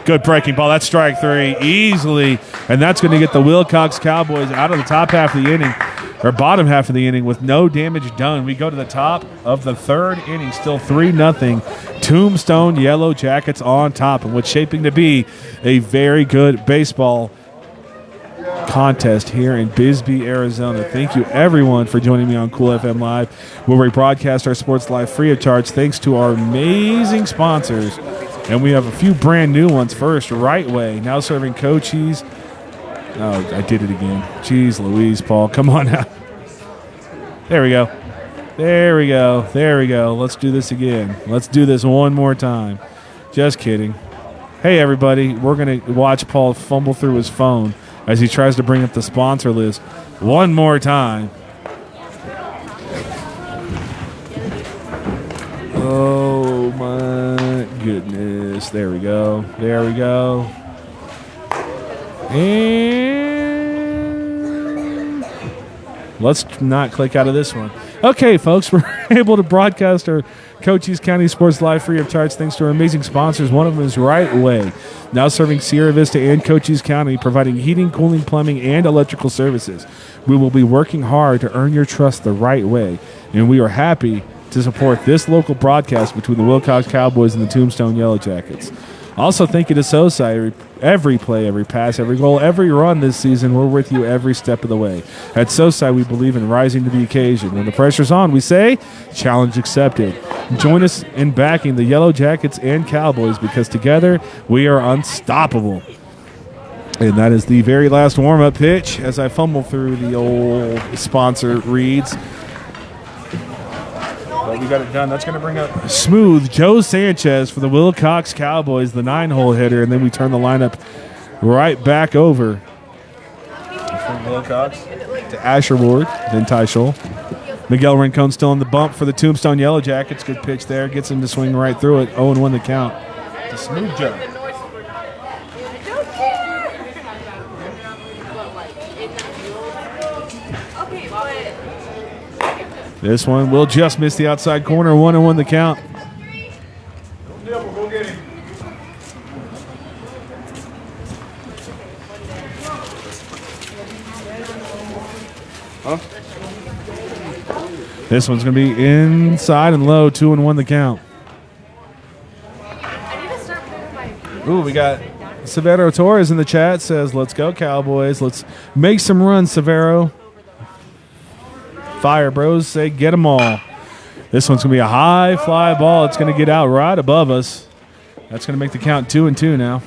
Good breaking ball. That's strike 3 easily, and that's going to get the Willcox Cowboys out of the top half of the inning, or bottom half of the inning, with no damage done. We go to the top of the 3rd inning, still 3-0. Tombstone Yellowjackets on top, and what's shaping to be a very good baseball contest here in Bisbee, Arizona. Thank you, everyone, for joining me on Cool FM Live, where we broadcast our sports live free of charge, thanks to our amazing sponsors. And we have a few brand new ones. First, Right Way, now serving COCHISE. Oh, I did it again. Jeez Louise, Paul. Come on now. There we go. There we go. There we go. Let's do this again. Let's do this one more time. Just kidding. Hey, everybody. We're going to watch Paul fumble through his phone as he tries to bring up the sponsor list one more time. Oh, my goodness. There we go. There we go. And let's not click out of this one. Okay, folks, we're able to broadcast our Cochise County Sports Live free of charge thanks to our amazing sponsors. One of them is Right Way, now serving Sierra Vista and Cochise County, providing heating, cooling, plumbing, and electrical services. We will be working hard to earn your trust the right way, and we are happy to support this local broadcast between the Willcox Cowboys and the Tombstone Yellowjackets. Also, thank you to SoSci. Every play, every pass, every goal, every run this season, we're with you every step of the way. At SoSci, we believe in rising to the occasion. When the pressure's on, we say, challenge accepted. Join us in backing the Yellowjackets and Cowboys, because together we are unstoppable. And that is the very last warm-up pitch as I fumble through the old sponsor reads. But we got it done. That's going to bring up smooth Joe Sanchez for the Willcox Cowboys, the 9-hole hitter, and then we turn the lineup right back over from Willcox to Asher Ward, then Ty Scholl. Miguel Rincon still in the bump for the Tombstone Yellowjackets. Good pitch there. Gets him to swing right through it. 0-1 the count. It's a smooth Joe. This one will just miss the outside corner. 1-1 the count. This one's going to be inside and low, 2-1 the count. Ooh, we got Severo Torres in the chat, says, let's go Cowboys. Let's make some runs, Severo. Fire Bros say, get them all. This one's going to be a high fly ball. It's going to get out right above us. That's going to make the count 2-2 now.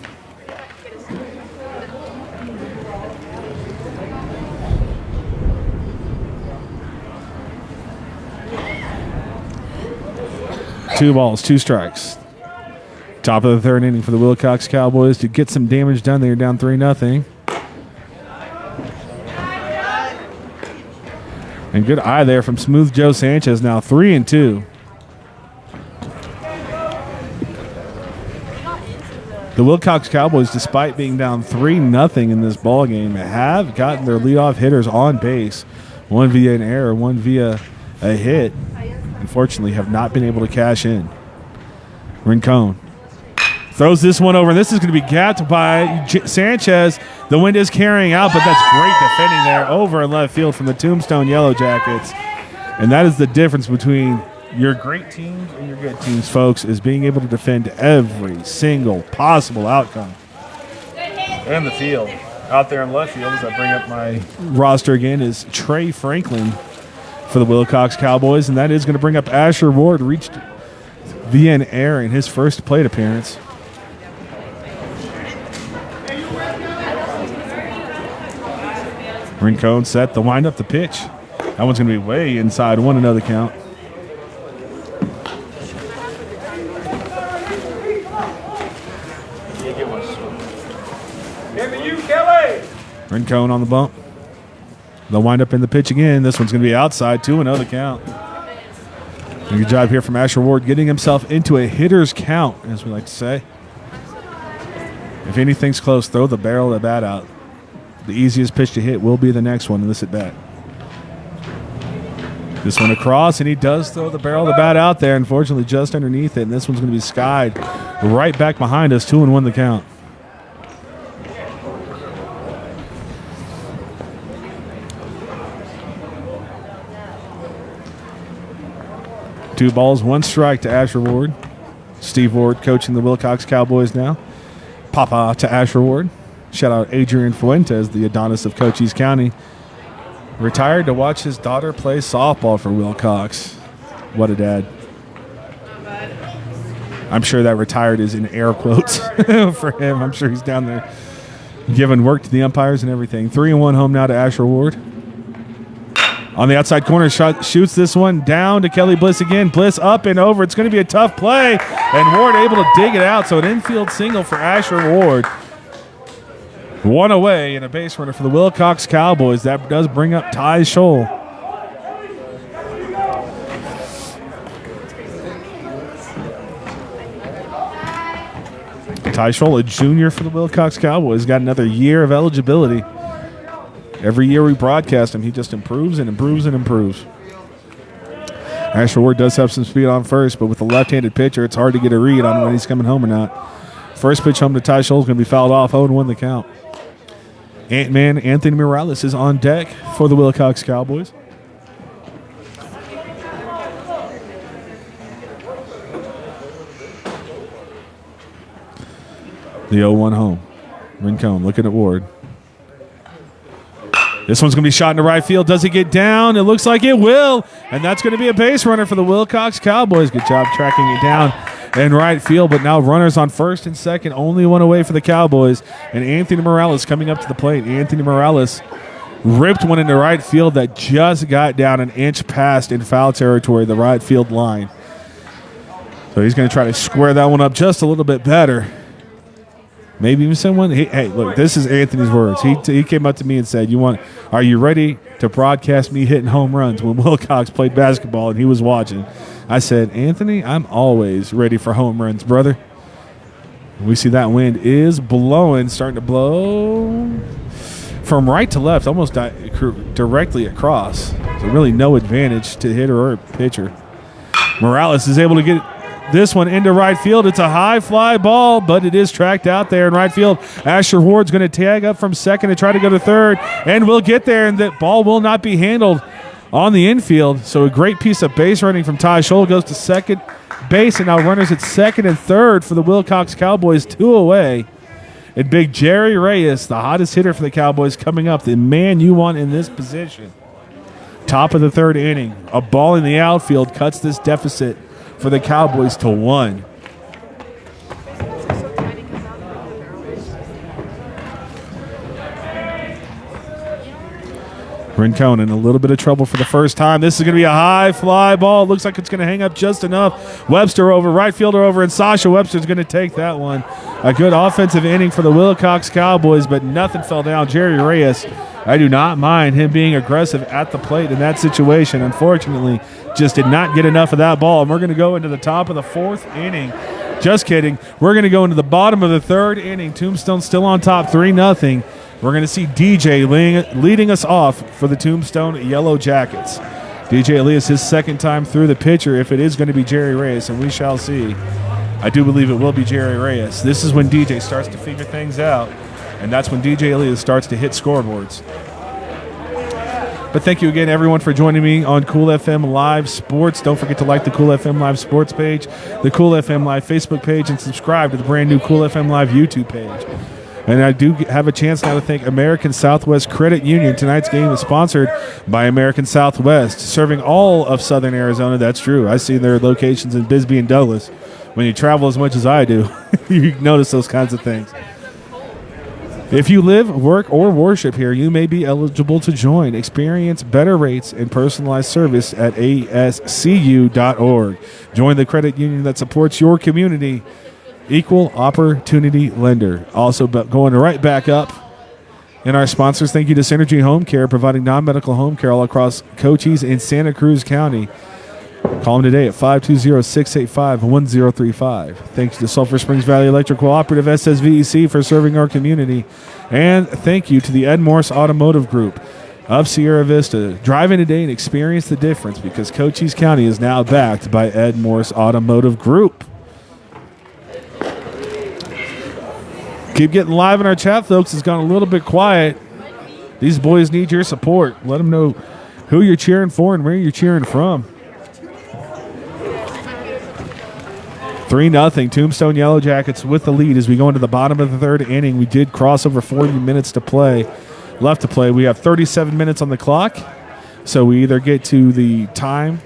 Two balls, two strikes. Top of the third inning for the Willcox Cowboys to get some damage done. They're down 3-0. And good eye there from Smooth Joe Sanchez, now 3-2. The Willcox Cowboys, despite being down 3-0 in this ball game, have gotten their leadoff hitters on base. One via an error, one via a hit. Unfortunately, have not been able to cash in. Rincon throws this one over. This is going to be gapped by Sanchez. The wind is carrying out, but that's great defending there over in left field from the Tombstone Yellowjackets. And that is the difference between your great teams and your good teams, folks, is being able to defend every single possible outcome. And the field. Out there in left field, as I bring up my roster again, is Trey Franklin for the Willcox Cowboys, and that is going to bring up Asher Ward, reached via an error in his first plate appearance. Rincon set to wind up the pitch. That one's going to be way inside, 1-0 the count. Give me you, Kelly. Rincon on the bump. They'll wind up in the pitch again. This one's going to be outside, 2-0 the count. A good job here from Asher Ward getting himself into a hitter's count, as we like to say. If anything's close, throw the barrel of the bat out. The easiest pitch to hit will be the next one in this at bat. This one across, and he does throw the barrel of the bat out there, unfortunately just underneath it, and this one's going to be skied right back behind us, 2-1 the count. Two balls, one strike to Asher Ward. Steve Ward coaching the Willcox Cowboys now. Papa to Asher Ward. Shout out Adrian Fuentes, the Adonis of Cochise County. Retired to watch his daughter play softball for Willcox. What a dad. I'm sure that retired is in air quotes for him. I'm sure he's down there giving work to the umpires and everything. 3-1 home now to Asher Ward. On the outside corner, shoots this one down to Kelly Bliss again. Bliss up and over. It's going to be a tough play, and Ward able to dig it out. So an infield single for Asher Ward. One away and a base runner for the Willcox Cowboys. That does bring up Ty Scholl. Ty Scholl, a junior for the Willcox Cowboys, got another year of eligibility. Every year we broadcast him, he just improves and improves and improves. Asher Ward does have some speed on first, but with the left-handed pitcher, it's hard to get a read on when he's coming home or not. First pitch home to Ty Scholl is going to be fouled off, 0-1 the count. Ant-Man Anthony Morales is on deck for the Willcox Cowboys. The 0-1 home. Rincon looking at Ward. This one's going to be shot into right field. Does it get down? It looks like it will. And that's going to be a base runner for the Willcox Cowboys. Good job tracking it down in right field. But now runners on first and second. Only one away for the Cowboys. And Anthony Morales coming up to the plate. Anthony Morales ripped one into right field that just got down an inch past in foul territory, the right field line. So he's going to try to square that one up just a little bit better. Maybe even someone. Hey, look, this is Anthony's words. He came up to me and said, are you ready to broadcast me hitting home runs when Willcox played basketball and he was watching? I said, Anthony, I'm always ready for home runs, brother. We see that wind is blowing, starting to blow from right to left, almost directly across. So really no advantage to hitter or pitcher. Morales is able to get this one into right field. It's a high fly ball, but it is tracked out there in right field. Asher Ward's going to tag up from second to try to go to third, and we'll get there, and the ball will not be handled on the infield. So a great piece of base running from Ty Scholl. Goes to second base, and now runners at second and third for the Willcox Cowboys, 2 away. And big Jerry Reyes, the hottest hitter for the Cowboys, coming up, the man you want in this position. Top of the third inning, a ball in the outfield cuts this deficit for the Cowboys to 1. Rincon in a little bit of trouble for the first time. This is going to be a high fly ball. It looks like it's going to hang up just enough. Webster over, right fielder over, and Sasha Webster's going to take that one. A good offensive inning for the Willcox Cowboys, but nothing fell down. Jerry Reyes, I do not mind him being aggressive at the plate in that situation. Unfortunately, just did not get enough of that ball. And we're going to go into the top of the 4th inning. Just kidding. We're going to go into the bottom of the 3rd inning. Tombstone still on top, 3-0. We're going to see DJ leading us off for the Tombstone Yellowjackets. DJ Elias, his second time through the pitcher, if it is going to be Jerry Reyes, and we shall see. I do believe it will be Jerry Reyes. This is when DJ starts to figure things out, and that's when DJ Elias starts to hit scoreboards. But thank you again, everyone, for joining me on Cool FM Live Sports. Don't forget to like the Cool FM Live Sports page, the Cool FM Live Facebook page, and subscribe to the brand new Cool FM Live YouTube page. And I do have a chance now to thank American Southwest Credit Union. Tonight's game is sponsored by American Southwest, serving all of southern Arizona. That's true. I see their locations in Bisbee and Douglas. When you travel as much as I do, you notice those kinds of things. If you live, work, or worship here, you may be eligible to join. Experience better rates and personalized service at ascu.org. Join the credit union that supports your community. Equal opportunity lender. Also going right back up in our sponsors. Thank you to Synergy Home Care, providing non-medical home care all across Cochise and Santa Cruz County. Call them today at 520-685-1035. Thanks to Sulphur Springs Valley Electric Cooperative, SSVEC, for serving our community. And thank you to the MORSE Automotive Group of Sierra Vista. Drive in today and experience the difference, because Cochise County is now backed by MORSE Automotive Group. Keep getting live in our chat, folks. It's gone a little bit quiet. These boys need your support. Let them know who you're cheering for and where you're cheering from. 3-0. Tombstone Yellowjackets with the lead as we go into the bottom of the 3rd inning. We did cross over 40 minutes to play, left to play. We have 37 minutes on the clock, so we either get to the time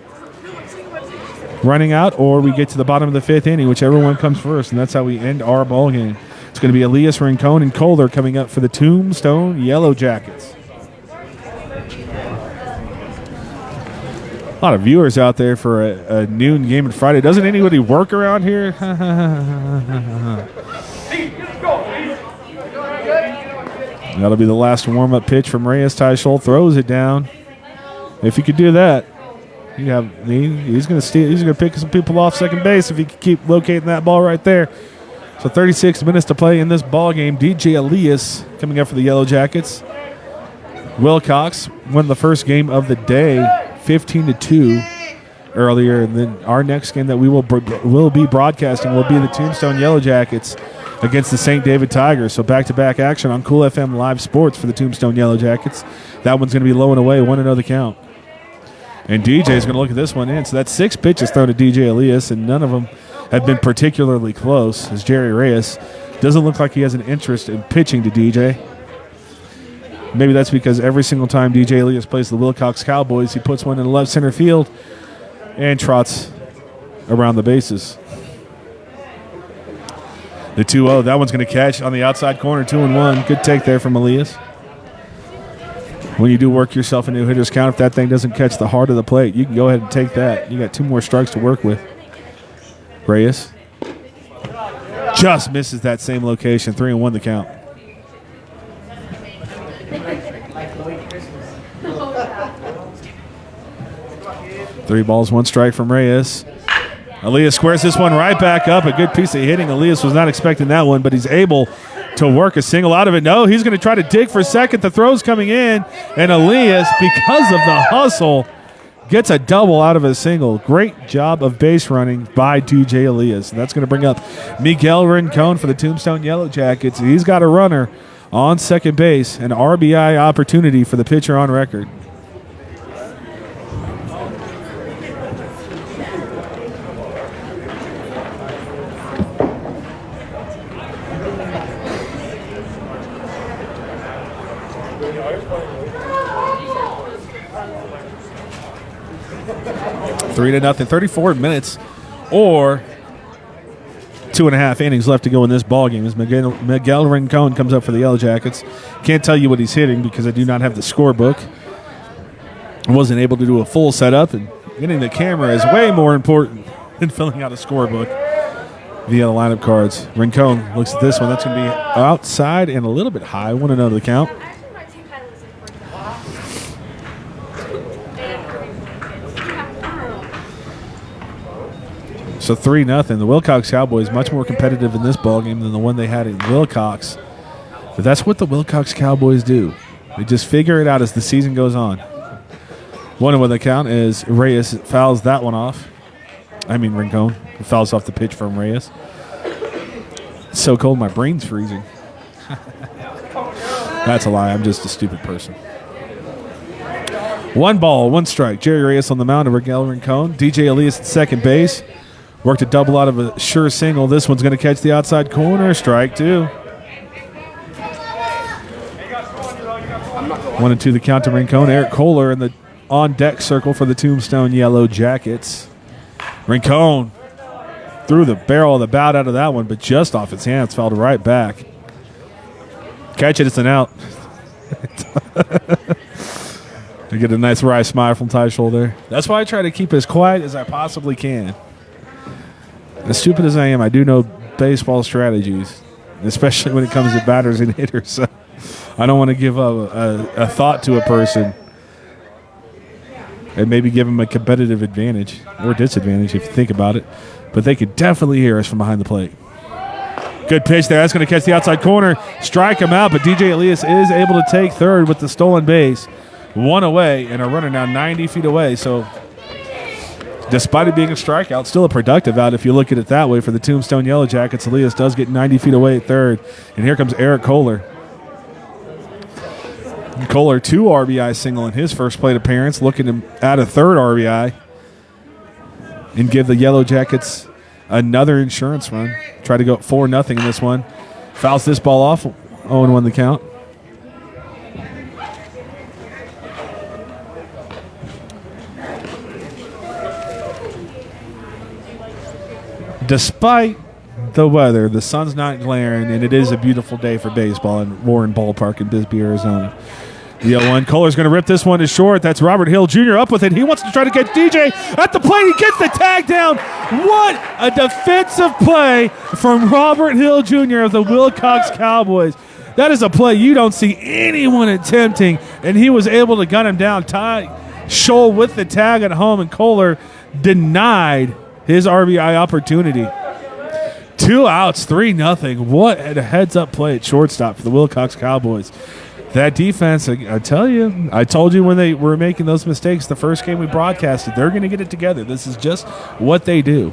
running out or we get to the bottom of the 5th inning, whichever one comes first, and that's how we end our ball game. It's going to be Elias, Rincon, and Kohler coming up for the Tombstone Yellowjackets. A lot of viewers out there for a noon game on Friday. Doesn't anybody work around here? That'll be the last warm-up pitch from Reyes. Ty Scholl throws it down. If he could do that, he's going to pick some people off second base if he can keep locating that ball right there. So 36 minutes to play in this ball game. DJ Elias coming up for the Yellowjackets. Willcox won the first game of the day, 15-2 earlier. And then our next game that we will be broadcasting will be the Tombstone Yellowjackets against the St. David Tigers. So back-to-back action on Cool FM Live Sports for the Tombstone Yellowjackets. That one's going to be low and away, 1-0 the count. And DJ is going to look at this one in. So that's 6 pitches thrown to DJ Elias, and none of them have been particularly close, as Jerry Reyes doesn't look like he has an interest in pitching to DJ. Maybe that's because every single time DJ Elias plays the Willcox Cowboys, he puts one in the left center field and trots around the bases. The 2-0, that one's going to catch on the outside corner, 2-1. Good take there from Elias. When you do work yourself into a hitter's count, if that thing doesn't catch the heart of the plate, you can go ahead and take that. You got 2 more strikes to work with. Reyes just misses that same location. 3-1 the count. Three balls, 1 strike from Reyes. Elias squares this one right back up. A good piece of hitting. Elias was not expecting that one, but he's able to work a single out of it. No, he's going to try to dig for second. The throw's coming in, and Elias, because of the hustle, gets a double out of a single. Great job of base running by DJ Elias. And that's going to bring up Miguel Rincon for the Tombstone Yellowjackets. He's got a runner on second base, an RBI opportunity for the pitcher on record. Three to nothing. 34 minutes or 2.5 innings left to go in this ball game as Miguel Rincon comes up for the Yellowjackets. Can't tell you what he's hitting because I do not have the scorebook. I wasn't able to do a full setup, and getting the camera is way more important than filling out a scorebook via the lineup cards. Rincon looks at this one. That's going to be outside and a little bit high. 1-0 the count. So 3-0. The Willcox Cowboys much more competitive in this ballgame than the one they had in Willcox. But that's what the Willcox Cowboys do. They just figure it out as the season goes on. 1-0 the count as Reyes fouls that one off. I mean Rincon fouls off the pitch from Reyes. It's so cold, my brain's freezing. That's a lie. I'm just a stupid person. 1 ball, 1 strike. Jerry Reyes on the mound of Miguel Rincon. DJ Elias at second base. Worked a double out of a sure single. This one's going to catch the outside corner. Strike 2. 1-2 the count to Rincon. Eric Kohler in the on-deck circle for the Tombstone Yellowjackets. Rincon threw the barrel of the bat out of that one, but just off its hands, fouled right back. Catch it, it's an out. I get a nice wry smile from Ty Scholl there. That's why I try to keep as quiet as I possibly can. As stupid as I am, I do know baseball strategies, especially when it comes to batters and hitters. So I don't want to give a thought to a person and maybe give them a competitive advantage or disadvantage if you think about it. But they could definitely hear us from behind the plate. Good pitch there. That's going to catch the outside corner. Strike him out, but DJ Elias is able to take third with the stolen base. 1 away, and a runner now 90 feet away. So despite it being a strikeout, still a productive out if you look at it that way for the Tombstone Yellowjackets. Elias does get 90 feet away at third. And here comes Eric Kohler. Kohler, 2 RBI single in his first plate appearance, looking to add a third RBI and give the Yellowjackets another insurance run. Try to go 4-0 in this one. Fouls this ball off. 0-1 the count. Despite the weather, the sun's not glaring, and it is a beautiful day for baseball in Warren Ballpark in Bisbee, Arizona. The 0-1. Kohler's going to rip this one to short. That's Robert Hill Jr. up with it. He wants to try to catch DJ at the plate. He gets the tag down. What a defensive play from Robert Hill Jr. of the Willcox Cowboys. That is a play you don't see anyone attempting, and he was able to gun him down. Ty Scholl with the tag at home, and Kohler denied his RBI opportunity. 2 outs, 3-0. What a heads-up play at shortstop for the Willcox Cowboys. That defense, I tell you, I told you when they were making those mistakes the first game we broadcasted, they're going to get it together. This is just what they do.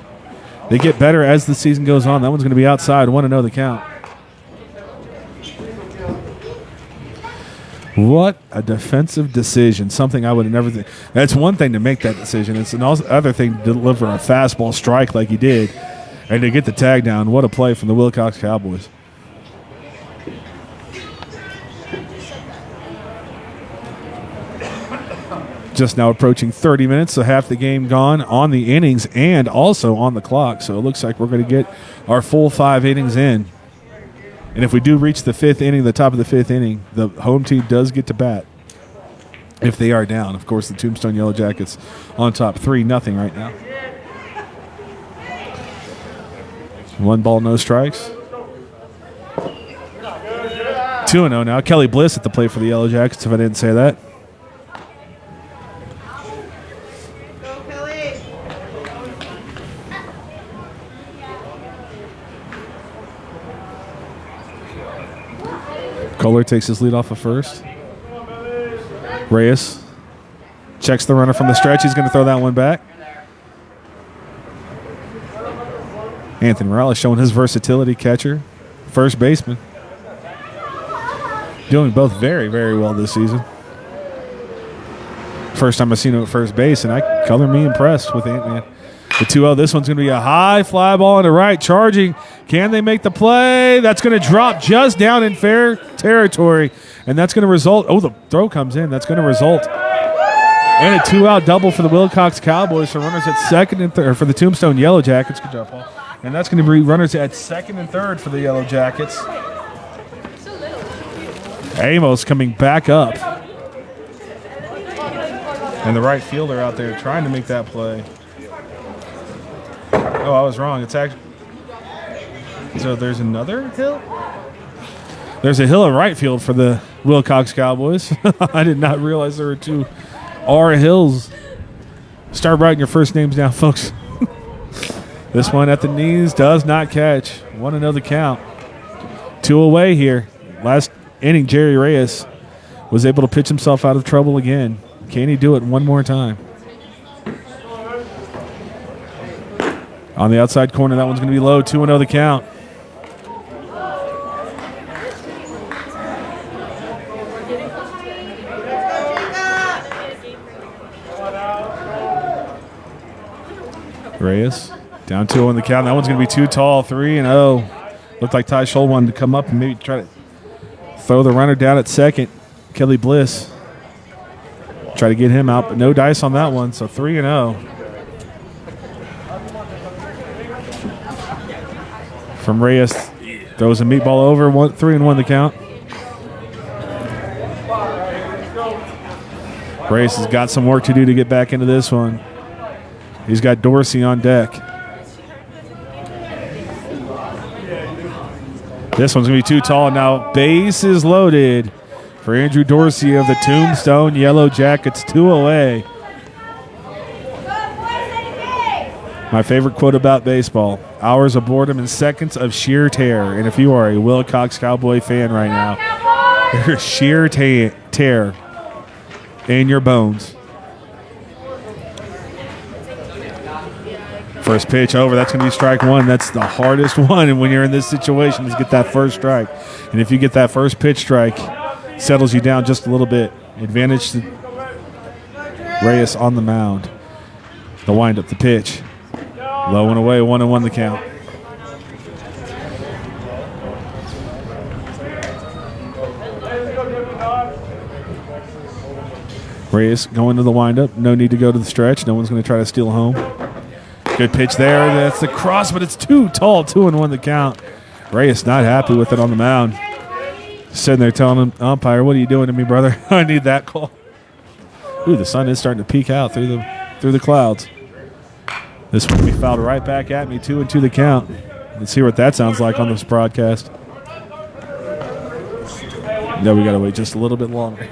They get better as the season goes on. That one's going to be outside. 1-0 the count. What a defensive decision. Something I would have never think. That's one thing to make that decision. It's another thing to deliver a fastball strike like he did and to get the tag down. What a play from the Willcox Cowboys. Just now approaching 30 minutes, so half the game gone on the innings and also on the clock. So it looks like we're going to get our full 5 innings in. And if we do reach the 5th inning, the top of the 5th inning, the home team does get to bat if they are down. Of course, the Tombstone Yellowjackets on top 3-0 right now. 1 ball, no strikes. 2-0 now. Kelly Bliss at the plate for the Yellowjackets, if I didn't say that. Kohler takes his lead off of first. Reyes Checks the runner from the stretch. He's going to throw that one back. Anthony Morales showing his versatility, catcher, first baseman. Doing both very, very well this season. First time I've seen him at first base, and I color me impressed with Ant-Man. The 2-0, this one's going to be a high fly ball on the right, charging. Can they make the play? That's going to drop just down in fair territory, and that's going to result. Oh, the throw comes in. That's going to result in a 2-out double for the Willcox Cowboys for runners at second and third, for the Tombstone Yellowjackets. Good job, Paul. And that's going to be runners at second and third for the Yellowjackets. Amos coming back up. And the right fielder out there trying to make that play. Oh, I was wrong. It's actually. So there's another hill? There's a hill in right field for the Willcox Cowboys. I did not realize there were two R hills. Start writing your first names down, folks. This one at the knees does not catch. 1-0 the count. 2 away here. Last inning, Jerry Reyes was able to pitch himself out of trouble again. Can he do it one more time? On the outside corner, that one's going to be low. 2-0 the count. Reyes down 2-0 on the count. That one's going to be too tall. 3-0. Looked like Ty Scholl wanted to come up and maybe try to throw the runner down at second. Kelly Bliss try to get him out, but no dice on that one. So 3-0. From Reyes, throws a meatball over, 3-1 the count. Reyes has got some work to do to get back into this one. He's got Dorsey on deck. This one's going to be too tall. Now base is loaded for Andrew Dorsey of the Tombstone Yellowjackets. 2 away. My favorite quote about baseball: hours of boredom and seconds of sheer terror. And if you are a Willcox Cowboy fan right now, there's sheer terror in your bones. First pitch over. That's going to be strike one. That's the hardest one. And when you're in this situation, is get that first strike. And if you get that first pitch strike, settles you down just a little bit. Advantage to Reyes on the mound. The windup, the pitch. Low and away, 1-1 the count. Reyes going to the windup. No need to go to the stretch. No one's going to try to steal home. Good pitch there. That's the cross, but it's too tall. 2-1 the count. Reyes not happy with it on the mound. Sitting there telling him, umpire, what are you doing to me, brother? I need that call. Ooh, the sun is starting to peek out through the clouds. This one will be fouled right back at me. 2-2 the count. Let's hear what that sounds like on this broadcast. No, we got to wait just a little bit longer.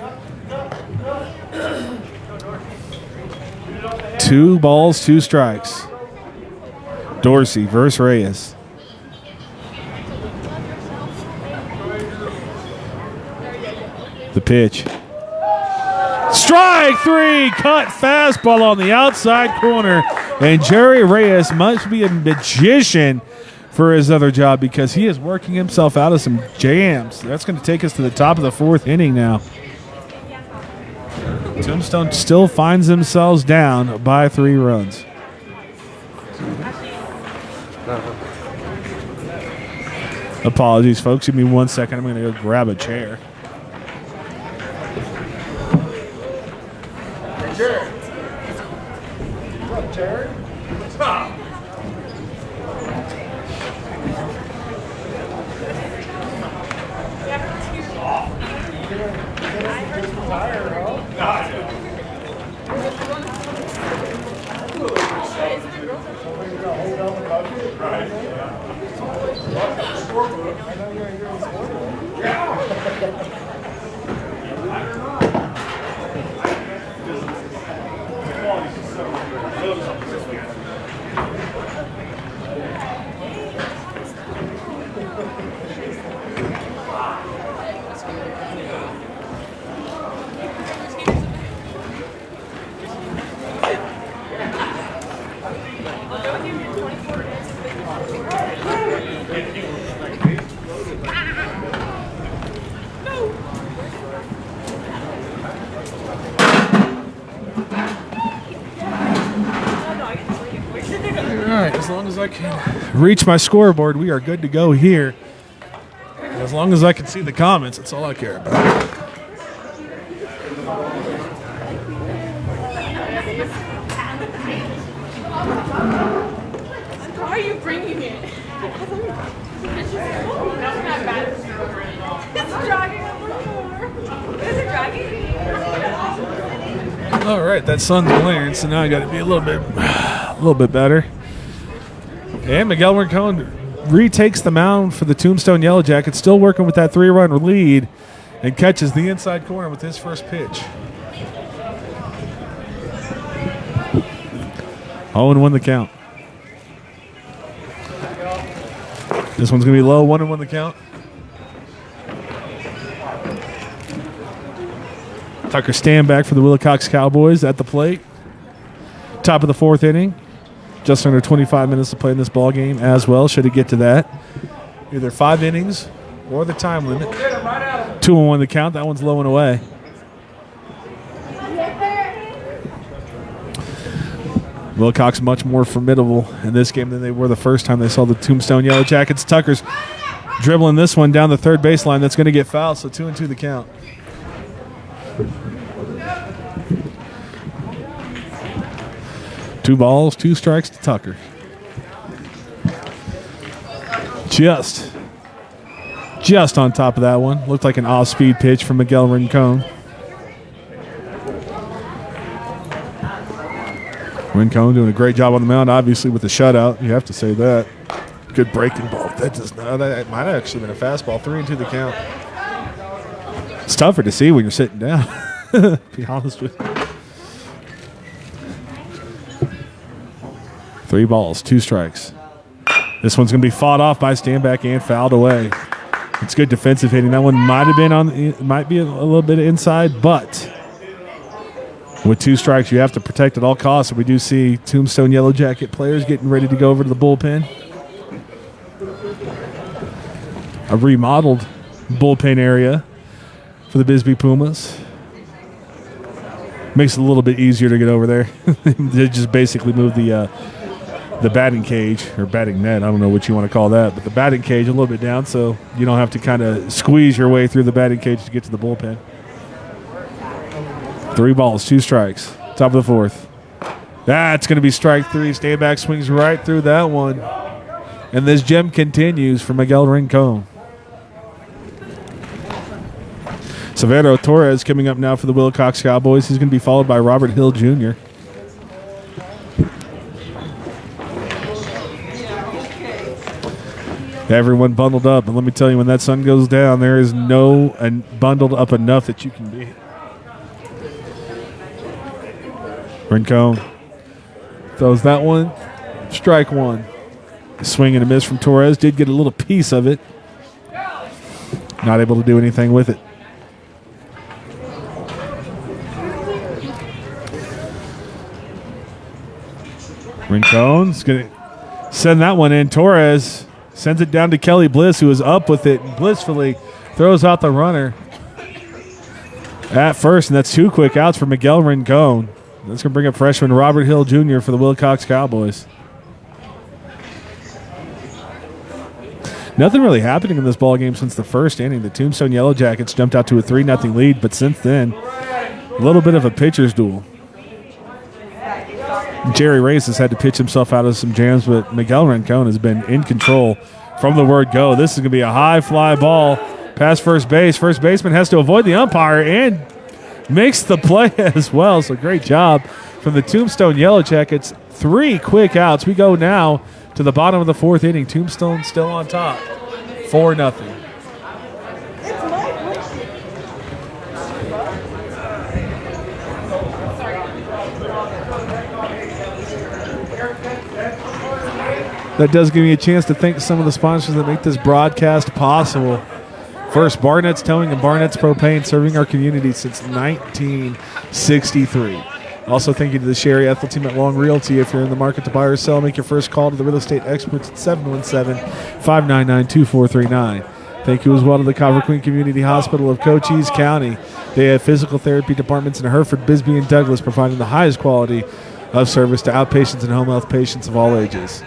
2 balls, 2 strikes. Dorsey versus Reyes. The pitch. Strike 3, cut fastball on the outside corner. And Jerry Reyes must be a magician for his other job because he is working himself out of some jams. That's going to take us to the top of the 4th inning now. Tombstone still finds themselves down by 3 runs. Apologies, folks. Give me 1 second. I'm going to go grab a chair. Jared. What's up, Jared? What's up? right, as long as I can reach my scoreboard, we are good to go here. And as long as I can see the comments, that's all I care about. Why are you bringing it? It's not bad. It's dragging over more. Is it dragging? All right, that sun's glaring, so now I got to be a little bit better. And Miguel Rincon retakes the mound for the Tombstone Yellowjackets, still working with that 3-run lead, and catches the inside corner with his first pitch. 0-1 the count. This one's going to be low, 1-1 the count. Tucker Stanback for the Willcox Cowboys at the plate. Top of the 4th inning. Just under 25 minutes to play in this ball game as well. Should it get to that. Either 5 innings or the time limit. 2-1 the count. That one's low and away. Willcox much more formidable in this game than they were the first time they saw the Tombstone Yellowjackets. Tucker's dribbling this one down the third baseline. That's going to get fouled, so 2-2 the count. Two balls, 2 strikes to Tucker. Just on top of that one. Looked like an off-speed pitch from Miguel Rincon. Rincon doing a great job on the mound, obviously with the shutout. You have to say that. Good breaking ball. That might have actually been a fastball. 3-2 the count. It's tougher to see when you're sitting down, to be honest with you. 3 balls, 2 strikes. This one's going to be fought off by Stanback and fouled away. It's good defensive hitting. That one might be a little bit inside, but with 2 strikes, you have to protect at all costs. And we do see Tombstone Yellowjacket players getting ready to go over to the bullpen. A remodeled bullpen area for the Bisbee Pumas. Makes it a little bit easier to get over there. They just basically moved the batting cage, or batting net, I don't know what you want to call that, but the batting cage a little bit down so you don't have to kind of squeeze your way through the batting cage to get to the bullpen. 3 balls, 2 strikes. Top of the 4th. That's going to be strike 3. Stanback swings right through that one. And this gem continues for Miguel Rincon. Severo Torres coming up now for the Willcox Cowboys. He's going to be followed by Robert Hill Jr. Everyone bundled up, and let me tell you, when that sun goes down, there is no bundled up enough that you can be. Rincon throws that one. Strike 1. A swing and a miss from Torres. Did get a little piece of it. Not able to do anything with it. Rincon's going to send that one in. Torres sends it down to Kelly Bliss, who is up with it and blissfully throws out the runner at first, and that's 2 quick outs for Miguel Rincon. That's going to bring up freshman Robert Hill Jr. for the Willcox Cowboys. Nothing really happening in this ballgame since the first inning. The Tombstone Yellowjackets jumped out to a 3-0 lead, but since then, a little bit of a pitcher's duel. Jerry Reyes has had to pitch himself out of some jams, but Miguel Rincon has been in control from the word go. This is going to be a high fly ball past first base. First baseman has to avoid the umpire and makes the play as well. So great job from the Tombstone Yellowjackets. 3 quick outs. We go now to the bottom of the 4th inning. Tombstone still on top. 4-0. That does give me a chance to thank some of the sponsors that make this broadcast possible. First, Barnett's Towing and Barnett's Propane, serving our community since 1963. Also, thank you to the Sherry Ethel team at Long Realty. If you're in the market to buy or sell, make your first call to the real estate experts at 717-599-2439. Thank you as well to the Copper Queen Community Hospital of Cochise County. They have physical therapy departments in Hereford, Bisbee, and Douglas, providing the highest quality of service to outpatients and home health patients of all ages.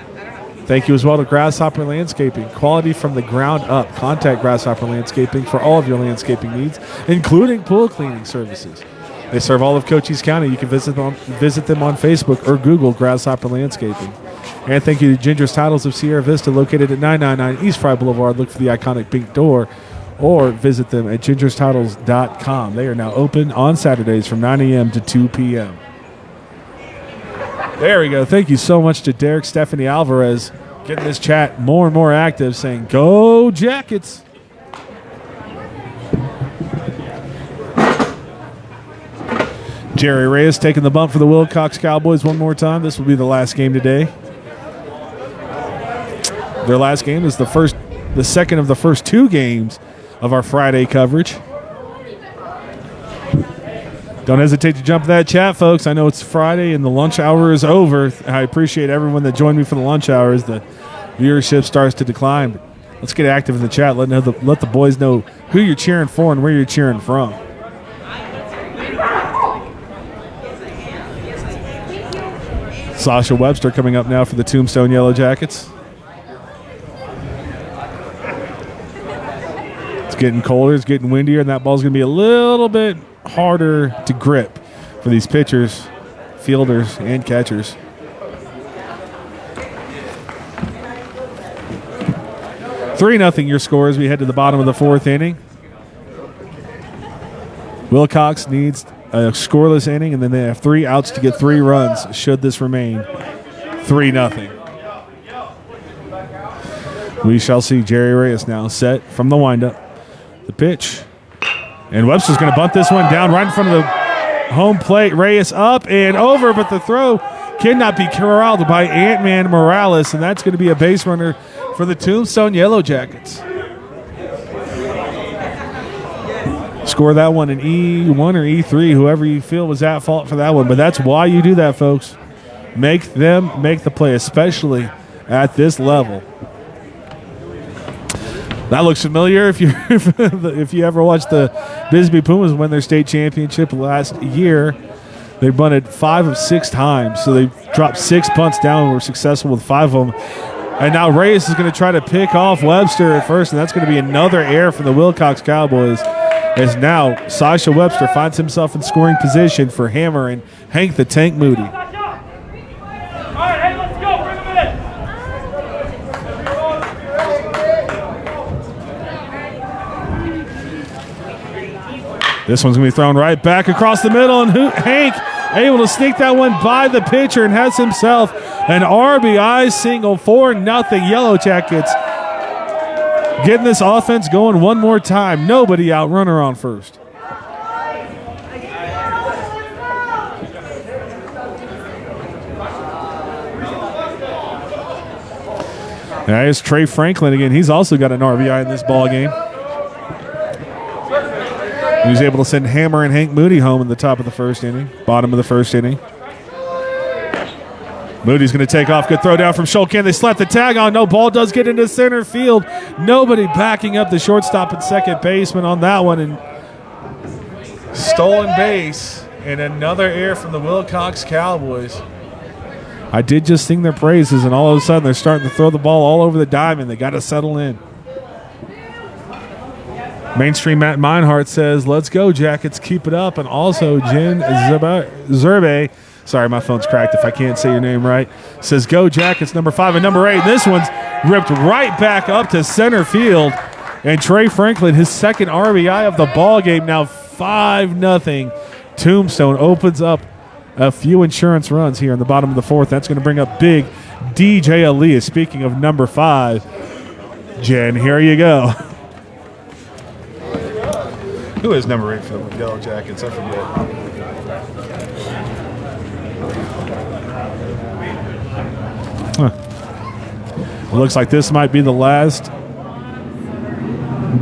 Thank you as well to Grasshopper Landscaping. Quality from the ground up. Contact Grasshopper Landscaping for all of your landscaping needs, including pool cleaning services. They serve all of Cochise County. You can visit them on Facebook or Google Grasshopper Landscaping. And thank you to Ginger's Titles of Sierra Vista, located at 999 East Fry Boulevard. Look for the iconic pink door, or visit them at gingerstitles.com. They are now open on Saturdays from 9 a.m. to 2 p.m. There we go. Thank you so much to Derek Stephanie Alvarez, getting this chat more and more active, saying, "Go Jackets." Jerry Reyes taking the bump for the Willcox Cowboys one more time. This will be the last game today. Their last game is the second of the first two games of our Friday coverage. Don't hesitate to jump in that chat, folks. I know it's Friday and the lunch hour is over. I appreciate everyone that joined me for the lunch hour as the viewership starts to decline. But let's get active in the chat. Let the boys know who you're cheering for and where you're cheering from. Sasha Webster coming up now for the Tombstone Yellowjackets. It's getting colder, it's getting windier, and that ball's going to be a little bit harder to grip for these pitchers, fielders, and catchers. Three 0 your score as we head to the bottom of the fourth inning. Willcox needs a scoreless inning, and then they have 3 outs to get 3 runs should this remain 3-0. We shall see. Jerry Reyes now set from the windup. The pitch. And Webster's going to bunt this one down right in front of the home plate. Reyes up and over, but the throw cannot be corralled by Ant-Man Morales, and that's going to be a base runner for the Tombstone Yellowjackets. Score that one in E1 or E3, whoever you feel was at fault for that one. But that's why you do that, folks. Make them make the play, especially at this level. That looks familiar if you ever watched the Bisbee Pumas win their state championship last year. They bunted 5 of 6 times, so they dropped 6 punts down and were successful with 5 of them. And now Reyes is going to try to pick off Webster at first, and that's going to be another error from the Willcox Cowboys. As now Sasha Webster finds himself in scoring position for Hammer and Hank the Tank Moody. All right, hey, let's go. Bring him in. This one's going to be thrown right back across the middle, and Hank able to sneak that one by the pitcher and has himself an RBI single. 4-0 Yellowjackets. Getting this offense going one more time. Nobody out, runner on first. There's Trey Franklin again. He's also got an RBI in this ball game. He was able to send Hammer and Hank Moody home in the top of the first inning, bottom of the first inning. Moody's going to take off. Good throw down from Schultz. Can they slap the tag on? No, ball does get into center field. Nobody backing up the shortstop and second baseman on that one. And stolen base and another error from the Willcox Cowboys. I did just sing their praises, and all of a sudden they're starting to throw the ball all over the diamond. They got to settle in. Mainstream Matt Meinhardt says, "Let's go, Jackets. Keep it up." And also Jen Zerbe. Sorry, my phone's cracked if I can't say your name right. Says, "Go Jackets, number 5 and number 8." And this one's ripped right back up to center field. And Trey Franklin, his second RBI of the ball game, now 5-0. Tombstone opens up a few insurance runs here in the bottom of the fourth. That's going to bring up big DJ Elias. Speaking of number 5, Jen, here you go. Who is number 8 for the Yellowjackets? I forget. It looks like this might be the last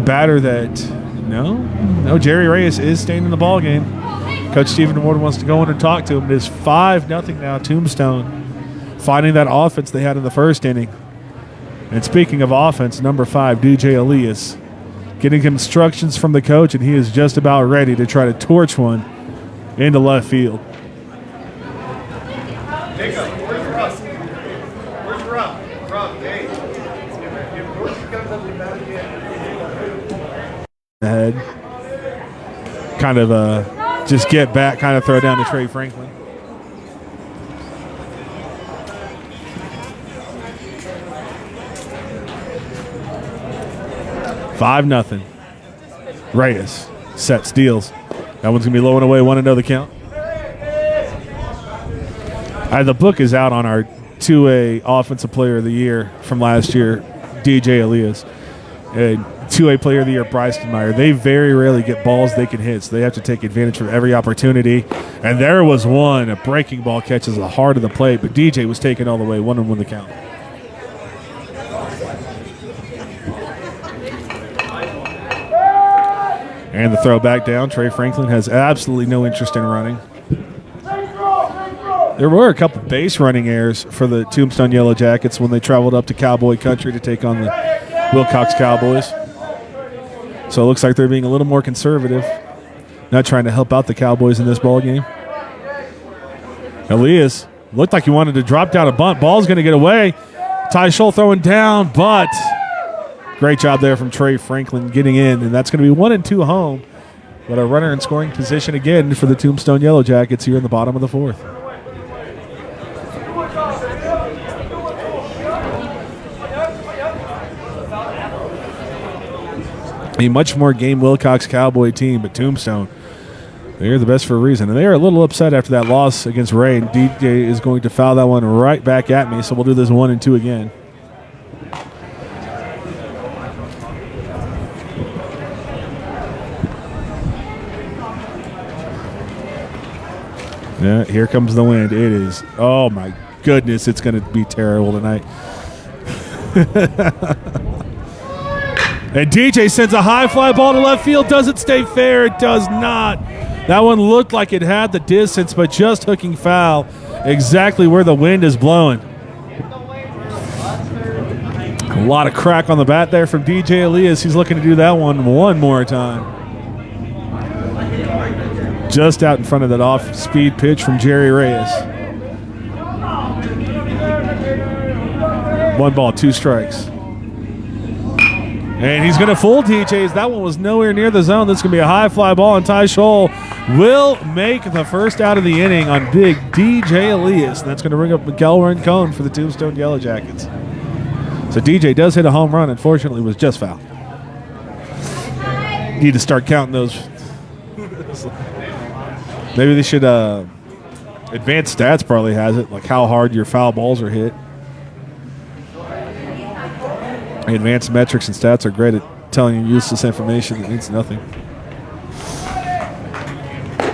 batter that no, Jerry Reyes is staying in the ball game. Coach Stephen Ward wants to go in and talk to him. It is 5-0 now, Tombstone, finding that offense they had in the first inning. And speaking of offense, number 5, DJ Elias, getting instructions from the coach, and he is just about ready to try to torch one into left field. Where's Rob? the head. Kind of just get back, kind of throw down to Trey Franklin. Five nothing. Reyes set steals. That one's gonna be low and away. 1-0 the count. The book is out on our 2A Offensive Player of the Year from last year, DJ Elias. 2A Player of the Year, Bryson Meyer. They very rarely get balls they can hit, so they have to take advantage of every opportunity. And there was one, a breaking ball catches the heart of the plate, but DJ was taken all the way. 1-1 the count. And the throw back down. Trey Franklin has absolutely no interest in running. There were a couple base running errors for the Tombstone Yellowjackets when they traveled up to Cowboy Country to take on the Willcox Cowboys. So it looks like they're being a little more conservative, not trying to help out the Cowboys in this ball game. Elias looked like he wanted to drop down a bunt. Ball's going to get away. Ty Scholl throwing down, but great job there from Trey Franklin getting in, and that's going to be 1-2 home. But a runner in scoring position again for the Tombstone Yellowjackets here in the bottom of the fourth. A much more game Willcox Cowboy team, but Tombstone, they're the best for a reason. And they are a little upset after that loss against Ray. And DJ is going to foul that one right back at me, so we'll do this 1-2 again. Yeah, here comes the wind. It is, oh my goodness, it's going to be terrible tonight. And DJ sends a high fly ball to left field. Does it stay fair? It does not. That one looked like it had the distance, but just hooking foul exactly where the wind is blowing. A lot of crack on the bat there from DJ Elias. He's looking to do that one more time. Just out in front of that off-speed pitch from Jerry Reyes. 1 ball, 2 strikes. And he's going to fool DJs. That one was nowhere near the zone. That's going to be a high fly ball, and Ty Scholl will make the first out of the inning on big DJ Elias. And that's going to bring up Miguel Rincon for the Tombstone Yellowjackets. So DJ does hit a home run. Unfortunately, was just fouled. Need to start counting those. Maybe they should, Advanced Stats probably has it, like how hard your foul balls are hit. Advanced metrics and stats are great at telling you useless information that means nothing.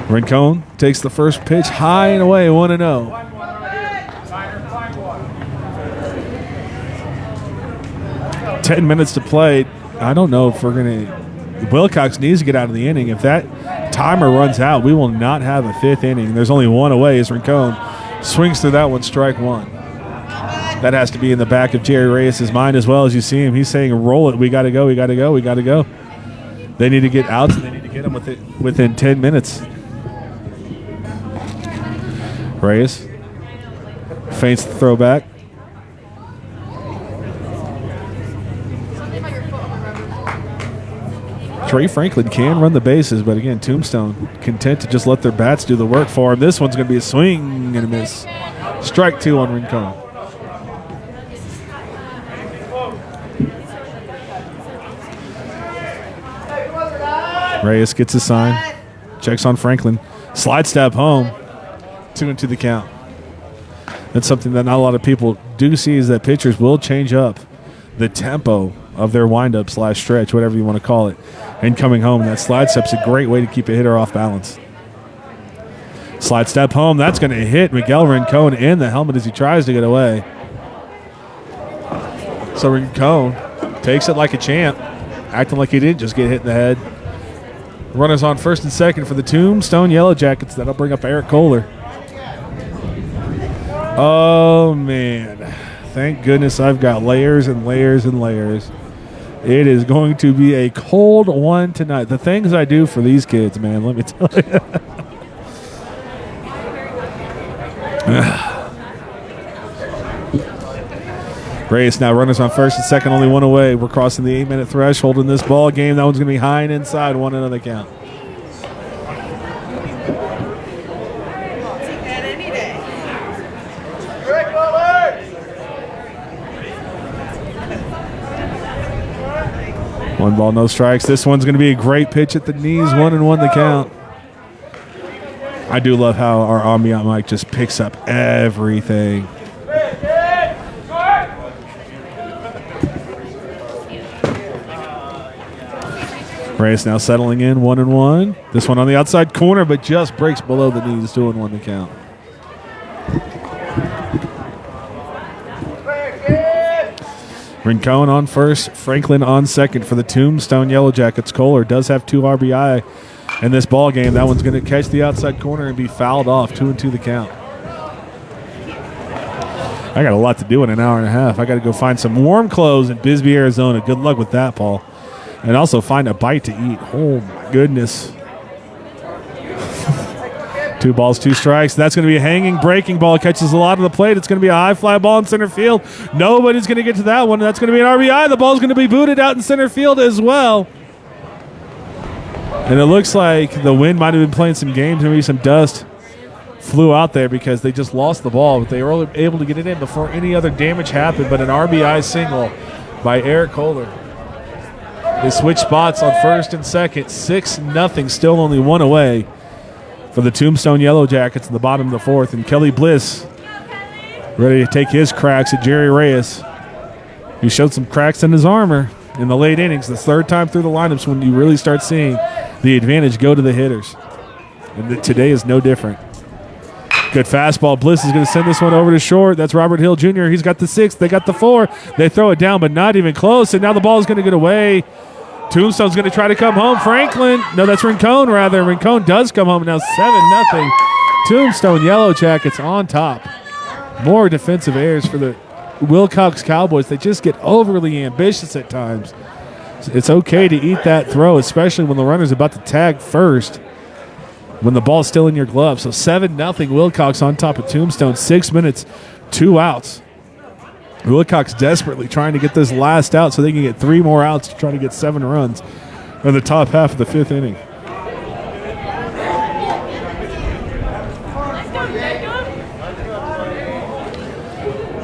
Rincon takes the first pitch high and away, 1-0. Ten minutes to play. I don't know if we're going to... Willcox needs to get out of the inning. If that timer runs out, we will not have a 5th inning. There's only one away as Rincon swings through that one, strike 1. That has to be in the back of Jerry Reyes' mind as well. As you see him, he's saying, roll it. We got to go. We got to go. We got to go. They need to get outs, and they need to get them within 10 minutes. Reyes feints the throwback. Trey Franklin can run the bases, but again, Tombstone content to just let their bats do the work for him. This one's going to be a swing and a miss. Strike 2 on Rincon. Reyes gets his sign, checks on Franklin, slide step home, 2-2 the count. That's something that not a lot of people do see, is that pitchers will change up the tempo of their windup / stretch, whatever you want to call it, and coming home. That slide step's a great way to keep a hitter off balance. Slide step home, that's going to hit Miguel Rincon in the helmet as he tries to get away. So Rincon takes it like a champ, acting like he didn't just get hit in the head. Runners on first and second for the Tombstone Yellowjackets. That'll bring up Eric Kohler. Oh, man. Thank goodness I've got layers and layers and layers. It is going to be a cold one tonight. The things I do for these kids, man, let me tell you. Reyes now runners on first and second, only one away. We're crossing the 8-minute threshold in this ball game. That one's going to be high and inside, 1-0 count. One ball, no strikes. This one's going to be a great pitch at the knees, 1-1 the count. I do love how our ambient mic just picks up everything. Reyes now settling in, 1-1. This one on the outside corner, but just breaks below the knees, 2-1 the count. Rincon on first, Franklin on second for the Tombstone Yellowjackets. Kohler does have 2 RBI in this ball game. That one's going to catch the outside corner and be fouled off, 2-2 the count. I got a lot to do in an hour and a half. I got to go find some warm clothes in Bisbee, Arizona. Good luck with that, Paul. And also find a bite to eat. Oh, my goodness. 2 balls, 2 strikes. That's going to be a hanging, breaking ball. Catches a lot of the plate. It's going to be a high fly ball in center field. Nobody's going to get to that one. That's going to be an RBI. The ball's going to be booted out in center field as well. And it looks like the wind might have been playing some games. Maybe some dust flew out there because they just lost the ball. But they were able to get it in before any other damage happened. But an RBI single by Eric Kohler. They switch spots on first and second. 6-0, still only 1 away for the Tombstone Yellowjackets in the bottom of the 4th. And Kelly Bliss ready to take his cracks at Jerry Reyes. He showed some cracks in his armor in the late innings. The 3rd time through the lineups when you really start seeing the advantage go to the hitters. And today is no different. Good fastball. Bliss is going to send this one over to short. That's Robert Hill Jr. He's got the 6th. They got the 4. They throw it down, but not even close. And now the ball is going to get away. Tombstone's going to try to come home. Franklin. No, that's Rincon, rather. Rincon does come home. Now 7-0. Tombstone Yellowjackets on top. More defensive errors for the Willcox Cowboys. They just get overly ambitious at times. It's okay to eat that throw, especially when the runner's about to tag first, when the ball's still in your glove. So 7-0 Willcox on top of Tombstone. 6 minutes, 2 outs. Willcox desperately trying to get this last out so they can get 3 more outs to try to get 7 runs in the top half of the 5th inning.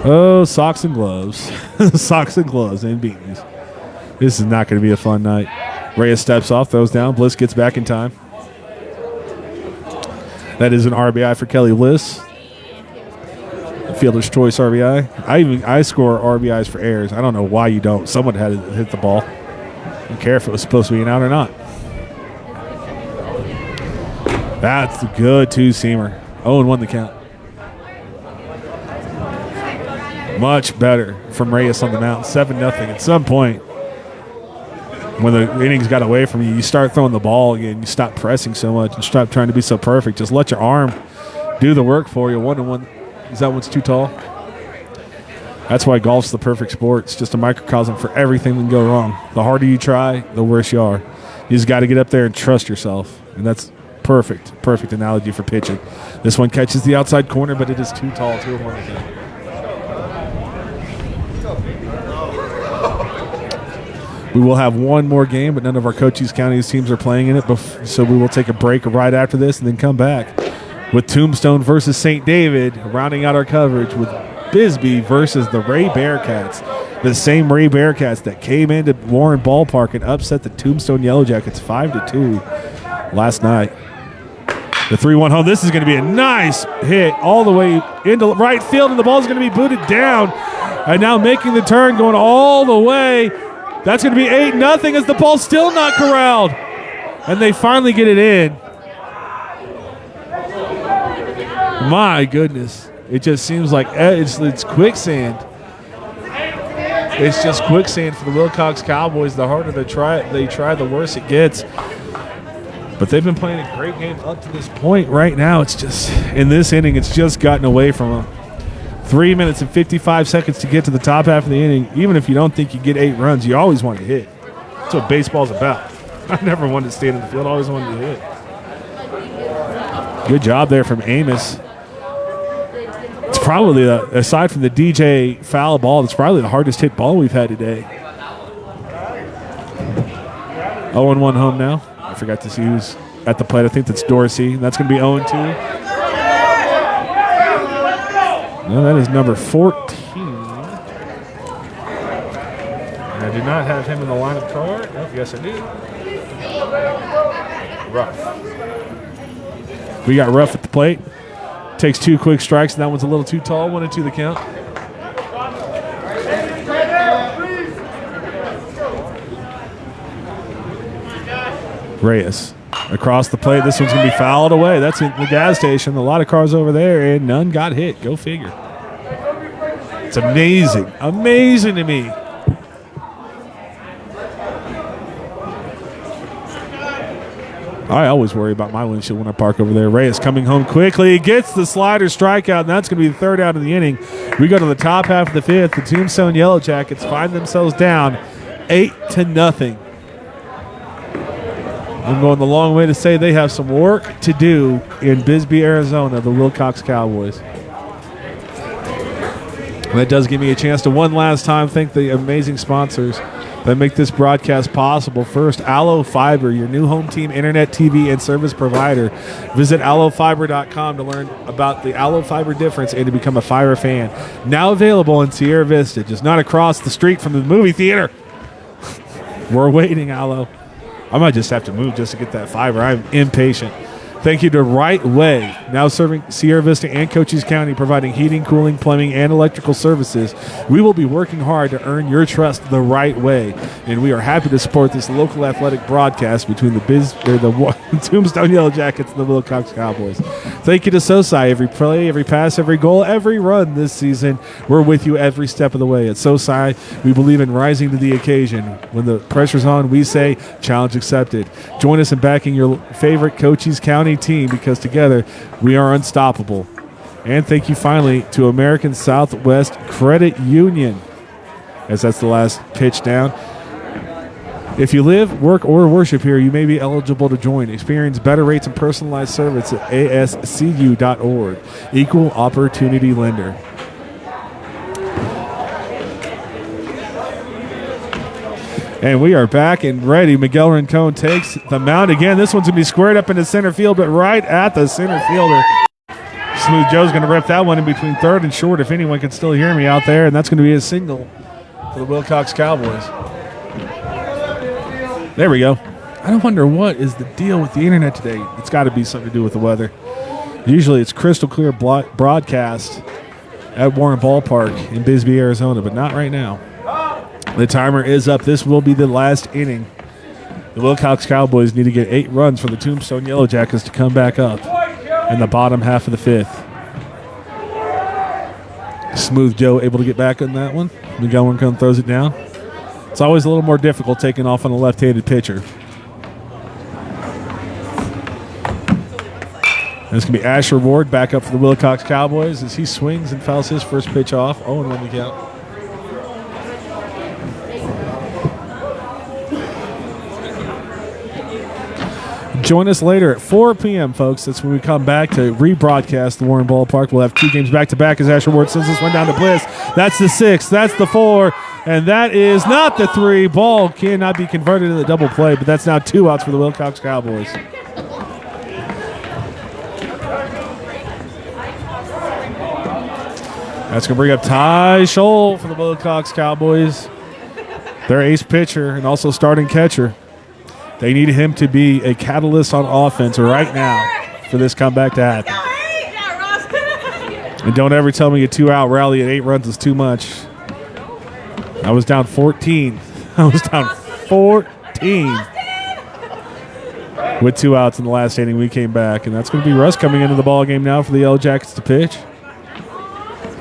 Oh, socks and gloves. Socks and gloves and beanies. This is not going to be a fun night. Reyes steps off, throws down. Bliss gets back in time. That is an RBI for Kelly Bliss. Fielder's choice RBI. I score RBIs for errors. I don't know why you don't. Someone had to hit the ball. I don't care if it was supposed to be an out or not. That's a good 2-seamer. 0-1 the count. Much better from Reyes on the mound. 7-0. At some point, when the innings got away from you, you start throwing the ball again. You stop pressing so much and stop trying to be so perfect. Just let your arm do the work for you. 1-1. Is that one's too tall? That's why golf's the perfect sport. It's just a microcosm for everything that can go wrong. The harder you try, the worse you are. You just got to get up there and trust yourself. And that's perfect analogy for pitching. This one catches the outside corner, but it is too tall. 2-1 again. We will have one more game, but none of our Cochise County's teams are playing in it. So we will take a break right after this and then come back with Tombstone versus St. David, rounding out our coverage with Bisbee versus the Ray Bearcats. The same Ray Bearcats that came into Warren Ballpark and upset the Tombstone Yellowjackets 5-2 last night. The 3-1 home. This is going to be a nice hit all the way into right field, and the ball is going to be booted down. And now making the turn, going all the way. That's going to be 8-0 as the ball's still not corralled. And they finally get it in. My goodness. It just seems like it's quicksand. It's just quicksand for the Willcox Cowboys. The harder they try, the worse it gets. But they've been playing a great game up to this point. Right now, it's just, in this inning, it's just gotten away from them. 3 minutes and 55 seconds to get to the top half of the inning. Even if you don't think you get 8 runs, you always want to hit. That's what baseball's about. I never wanted to stay in the field. I always wanted to hit. Good job there from Amos. It's probably, aside from the DJ foul ball, that's probably the hardest hit ball we've had today. 0-1 home now. I forgot to see who's at the plate. I think that's Dorsey. That's going to be 0-2. No, that is number 14. I do not have him in the lineup card. Oh, yes, I do. Ruff. We got Ruff at the plate. Takes 2 quick strikes, and that one's a little too tall. 1-2 the count. Reyes across the plate. This one's going to be fouled away. That's in the gas station. A lot of cars over there, and none got hit. Go figure. It's amazing. Amazing to me. I always worry about my windshield when I park over there. Reyes coming home quickly. Gets the slider strikeout, and that's going to be the 3rd out of the inning. We go to the top half of the 5th. The Tombstone Yellowjackets find themselves down 8-0. I'm going the long way to say they have some work to do in Bisbee, Arizona, the Willcox Cowboys. And that does give me a chance to one last time thank the amazing sponsors that make this broadcast possible. First, Allo Fiber, your new home team internet, TV, and service provider. Visit allofiber.com to learn about the Allo Fiber difference and to become a fiber fan. Now available in Sierra Vista, just not across the street from the movie theater. We're waiting, Allo. I might just have to move just to get that fiber. I'm impatient. Thank you to Right Way, now serving Sierra Vista and Cochise County, providing heating, cooling, plumbing, and electrical services. We will be working hard to earn your trust the right way, and we are happy to support this local athletic broadcast between the Tombstone Yellowjackets and the Willcox Cowboys. Thank you to SOSI. Every play, every pass, every goal, every run this season, we're with you every step of the way. At SOSI, we believe in rising to the occasion. When the pressure's on, we say, challenge accepted. Join us in backing your favorite Cochise County team, because together we are unstoppable. And thank you finally to American Southwest Credit Union, as that's the last pitch down. If you live, work, or worship here, you may be eligible to join. Experience better rates and personalized service at ascu.org. Equal Opportunity Lender. And we are back and ready. Miguel Rincon takes the mound again. This one's going to be squared up into center field, but right at the center fielder. Smooth Joe's going to rip that one in between 3rd and short, if anyone can still hear me out there, and that's going to be a single for the Willcox Cowboys. There we go. I don't wonder what is the deal with the internet today. It's got to be something to do with the weather. Usually it's crystal clear broadcast at Warren Ballpark in Bisbee, Arizona, but not right now. The timer is up. This will be the last inning. The Willcox Cowboys need to get 8 runs for the Tombstone Yellowjackets to come back up in the bottom half of the 5th. Smooth Joe able to get back on that one. Miguel Rincon throws it down. It's always a little more difficult taking off on a left-handed pitcher. And it's going to be Asher Ward back up for the Willcox Cowboys as he swings and fouls his first pitch off. 0-1 the count. Join us later at 4 p.m., folks. That's when we come back to rebroadcast the Warren Ballpark. We'll have 2 games back-to-back as Asher Ward sends this one down to Bliss. That's the 6. That's the 4. And that is not the 3. Ball cannot be converted into the double play, but that's now 2 outs for the Willcox Cowboys. That's going to bring up Ty Scholl for the Willcox Cowboys. Their ace pitcher and also starting catcher. They need him to be a catalyst on offense right now for this comeback to happen. And don't ever tell me a 2-out rally at 8 runs is too much. I was down 14. I was down 14 with 2 outs in the last inning. We came back, and that's going to be Russ coming into the ball game now for the Yellowjackets to pitch.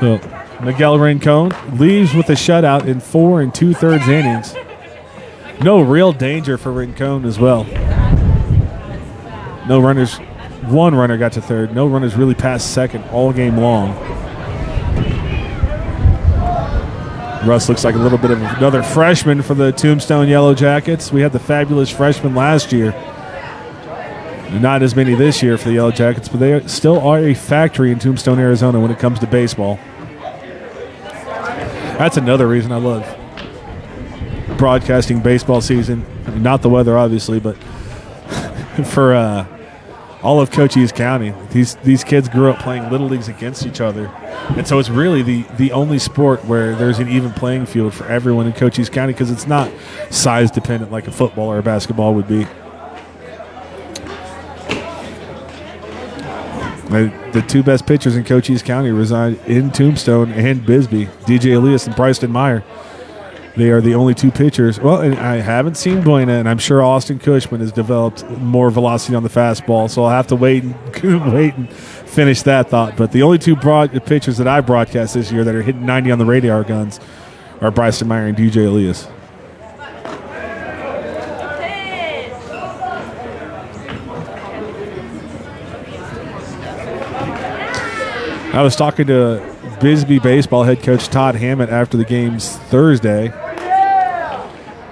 So Miguel Rincon leaves with a shutout in 4 2/3 innings. No real danger for Rincon as well. No runners. 1 runner got to 3rd. No runners really past 2nd all game long. Russ looks like a little bit of another freshman for the Tombstone Yellowjackets. We had the fabulous freshman last year. Not as many this year for the Yellow Jackets, but they still are a factory in Tombstone, Arizona when it comes to baseball. That's another reason I love broadcasting baseball season. Not the weather, obviously, but for all of Cochise County. These kids grew up playing little leagues against each other. And so it's really the only sport where there's an even playing field for everyone in Cochise County because it's not size dependent like a football or a basketball would be. The two best pitchers in Cochise County reside in Tombstone and Bisbee, DJ Elias and Bryson Meyer. They are the only two pitchers. Well, and I haven't seen Buena, and I'm sure Austin Cushman has developed more velocity on the fastball, so I'll have to wait and finish that thought. But the only two pitchers that I broadcast this year that are hitting 90 on the radar guns are Bryson Meyer and DJ Elias. I was talking to Bisbee baseball head coach Todd Hammett after the games Thursday,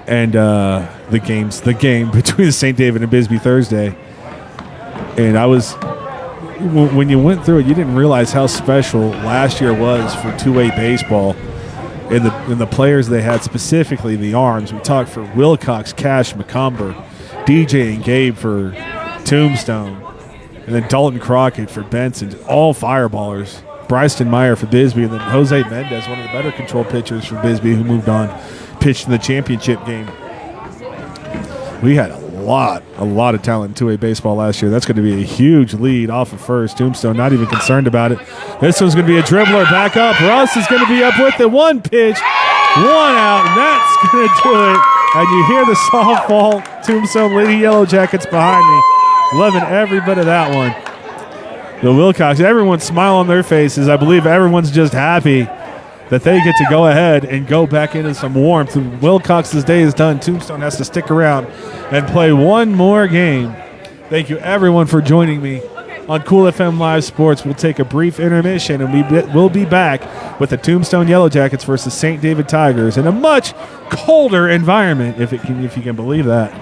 and the game between St. David and Bisbee Thursday. And when you went through it, you didn't realize how special last year was for two-way baseball and the players they had, specifically the arms. We talked for Willcox, Cash, McCumber, DJ and Gabe for Tombstone, and then Dalton Crockett for Benson, all fireballers. Bryson Meyer for Bisbee, and then Jose Mendez, one of the better control pitchers for Bisbee, who moved on, pitched in the championship game. We had a lot of talent in two-way baseball last year. That's going to be a huge lead off of first. Tombstone not even concerned about it. This one's going to be a dribbler back up. Russ is going to be up with it. One pitch, one out, and that's going to do it. And you hear the softball Tombstone Lady Yellow Jackets behind me. Loving every bit of that one. The Willcox, everyone's smile on their faces. I believe everyone's just happy that they get to go ahead and go back into some warmth. And Willcox's day is done. Tombstone has to stick around and play one more game. Thank you, everyone, for joining me on Cool FM Live Sports. We'll take a brief intermission, and we'll be back with the Tombstone Yellowjackets versus St. David Tigers in a much colder environment, if you can believe that.